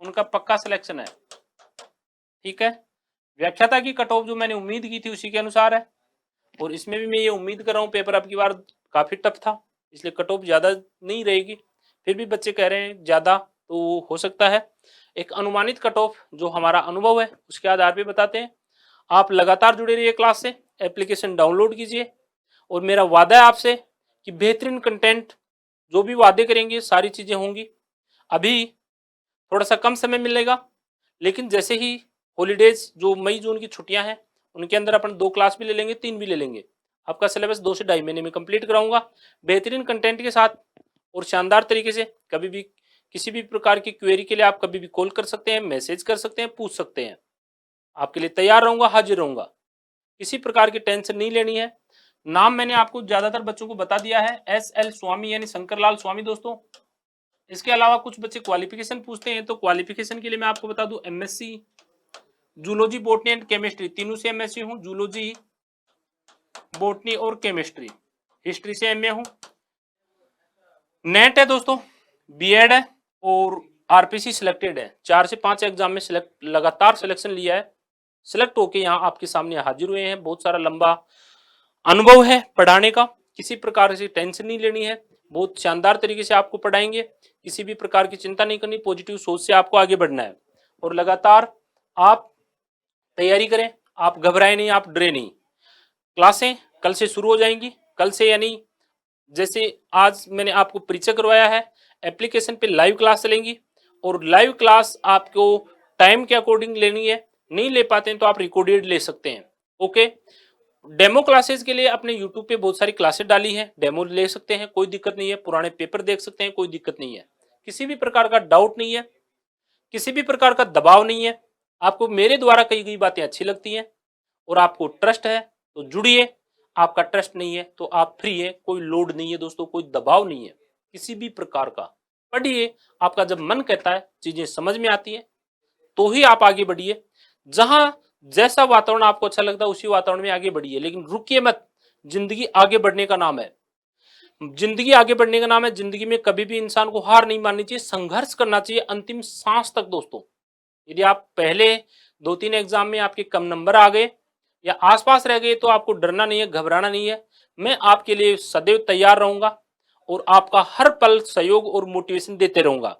उनका पक्का सिलेक्शन है। ठीक है, व्याख्याता की कट ऑफ जो मैंने उम्मीद की थी उसी के अनुसार है और इसमें भी मैं ये उम्मीद कर रहा हूँ पेपर अब की बार काफी टफ था इसलिए कट ऑफ ज्यादा नहीं रहेगी। फिर भी बच्चे कह रहे हैं ज्यादा, तो हो सकता है। एक अनुमानित कट ऑफ जो हमारा अनुभव है उसके आधार पे बताते हैं। आप लगातार जुड़े रहिए क्लास से, एप्लीकेशन डाउनलोड कीजिए और मेरा वादा है आपसे कि बेहतरीन कंटेंट जो भी वादे करेंगे सारी चीजें होंगी। अभी थोड़ा सा कम समय मिलेगा लेकिन जैसे ही हॉलीडेज जो मई जून की छुट्टियां हैं उनके अंदर अपन 2 क्लास भी ले लेंगे, 3 भी ले लेंगे। आपका सिलेबस 2 से 2.5 महीने में कंप्लीट कराऊंगा बेहतरीन कंटेंट के साथ और शानदार तरीके से। कभी भी किसी भी प्रकार की क्वेरी के लिए आप कभी भी कॉल कर सकते हैं, मैसेज कर सकते हैं, पूछ सकते हैं। आपके लिए तैयार रहूंगा, हाजिर रहूंगा, किसी प्रकार की टेंशन नहीं लेनी है। नाम मैंने आपको ज्यादातर बच्चों को बता दिया है, SL स्वामी यानी शंकरलाल स्वामी दोस्तों। इसके अलावा कुछ बच्चे क्वालिफिकेशन पूछते हैं तो क्वालिफिकेशन के लिए मैं आपको बता दूं MSc zoology botany and chemistry, तीनों से MSc हूं, जूलॉजी बॉटनी और केमिस्ट्री। हिस्ट्री से MA हूं। नेट है दोस्तों, बीएड है और आरपीसी सिलेक्टेड है। 4 से 5 एग्जाम में लगातार सिलेक्शन लिया है, सिलेक्ट होके यहाँ आपके सामने हाजिर हुए हैं। बहुत सारा लंबा अनुभव है पढ़ाने का, किसी प्रकार से टेंशन नहीं लेनी है, बहुत शानदार तरीके से आपको पढ़ाएंगे। किसी भी प्रकार की चिंता नहीं करनी, पॉजिटिव सोच से आपको आगे बढ़ना है और लगातार आप तैयारी करें। आप घबराए नहीं, आप डरे नहीं। क्लासें कल से शुरू हो जाएंगी, कल से यानी जैसे आज मैंने आपको परिचय करवाया है, एप्लीकेशन पे लाइव क्लास चलेंगी और लाइव क्लास आपको टाइम के अकॉर्डिंग लेनी है। नहीं ले पाते हैं तो आप रिकॉर्डेड ले सकते हैं। ओके, डेमो क्लासेस के लिए अपने यूट्यूब पे बहुत सारी क्लासेस डाली हैं, डेमो ले सकते हैं, कोई दिक्कत नहीं है। पुराने पेपर देख सकते हैं, कोई दिक्कत नहीं है। किसी भी प्रकार का डाउट नहीं है, किसी भी प्रकार का दबाव नहीं है। आपको मेरे द्वारा कही गई बातें अच्छी लगती हैं और आपको ट्रस्ट है तो जुड़िए। आपका ट्रस्ट नहीं है तो आप फ्री है, कोई लोड नहीं है दोस्तों, कोई दबाव नहीं है किसी भी प्रकार का। पढ़िए, आपका जब मन कहता है, चीजें समझ में आती है तो ही आप आगे बढ़िए। जहां जैसा वातावरण आपको अच्छा लगता है उसी वातावरण में आगे बढ़िए, लेकिन रुकिए मत। जिंदगी आगे बढ़ने का नाम है, जिंदगी आगे बढ़ने का नाम है। जिंदगी में कभी भी इंसान को हार नहीं माननी चाहिए, संघर्ष करना चाहिए अंतिम सांस तक दोस्तों। यदि आप पहले 2-3 एग्जाम में आपके कम नंबर आ गए या आसपास रह गए तो आपको डरना नहीं है, घबराना नहीं है। मैं आपके लिए सदैव तैयार रहूंगा और आपका हर पल सहयोग और मोटिवेशन देते रहूंगा।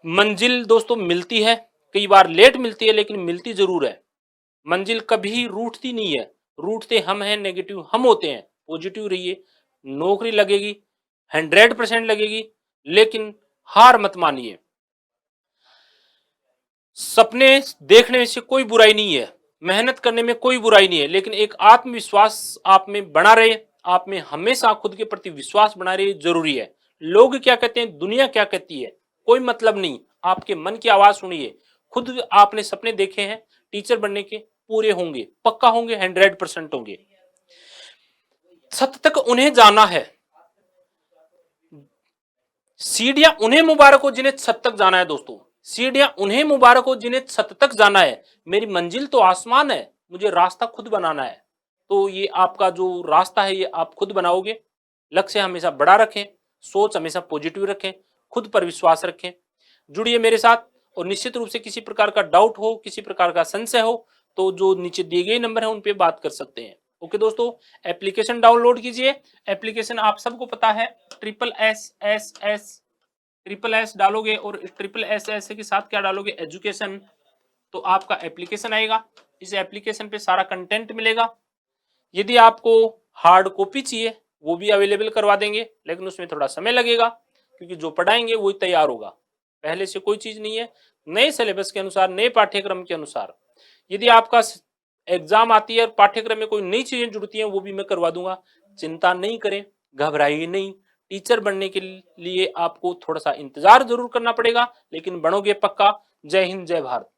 मंजिल दोस्तों मिलती है, कई बार लेट मिलती है लेकिन मिलती जरूर है। मंजिल कभी रूठती नहीं है, रूठते हम हैं, नेगेटिव हम होते हैं। पॉजिटिव रहिए, नौकरी लगेगी, 100% लगेगी, लेकिन हार मत मानिए। सपने देखने से कोई बुराई नहीं है, मेहनत करने में कोई बुराई नहीं है, लेकिन एक आत्मविश्वास आप में बना रहे, आप में हमेशा खुद के प्रति विश्वास बना रहे जरूरी है। लोग क्या कहते हैं, दुनिया क्या कहती है, कोई मतलब नहीं। आपके मन की आवाज सुनिए। खुद आपने सपने देखे हैं टीचर बनने के, पूरे होंगे, पक्का होंगे, 100% होंगे। सत्य तक उन्हें जाना है, सीढ़ियां उन्हें मुबारक हो जिन्हें छत तक जाना है दोस्तों। सीढ़ियां उन्हें मुबारक हो जिन्हें छत तक जाना है। मेरी मंजिल तो आसमान है, मुझे रास्ता खुद बनाना है। तो ये आपका जो रास्ता है ये आप खुद बनाओगे। लक्ष्य हमेशा बड़ा रखें, सोच हमेशा पॉजिटिव रखें, खुद पर विश्वास रखें। जुड़िए मेरे साथ और निश्चित रूप से किसी प्रकार का डाउट हो, किसी प्रकार का संशय हो तो जो नीचे दिए गए नंबर है उन पे बात कर सकते हैं। ओके दोस्तों, एप्लीकेशन डाउनलोड कीजिए। एप्लीकेशन आप सबको पता है, SSS डालोगे और SSS के साथ क्या डालोगे, एजुकेशन, तो आपका एप्लीकेशन आएगा। इस एप्लीकेशन पे सारा कंटेंट मिलेगा। यदि आपको हार्ड कॉपी चाहिए वो भी अवेलेबल करवा देंगे, लेकिन उसमें थोड़ा समय लगेगा क्योंकि जो पढ़ाएंगे वही तैयार होगा। पहले से कोई चीज नहीं है, नए सिलेबस के अनुसार, नए पाठ्यक्रम के अनुसार। यदि आपका एग्जाम आती है और पाठ्यक्रम में कोई नई चीजें जुड़ती हैं वो भी मैं करवा दूंगा। चिंता नहीं करें, घबराइए नहीं। टीचर बनने के लिए आपको थोड़ा सा इंतजार जरूर करना पड़ेगा, लेकिन बनोगे पक्का। जय हिंद, जय भारत।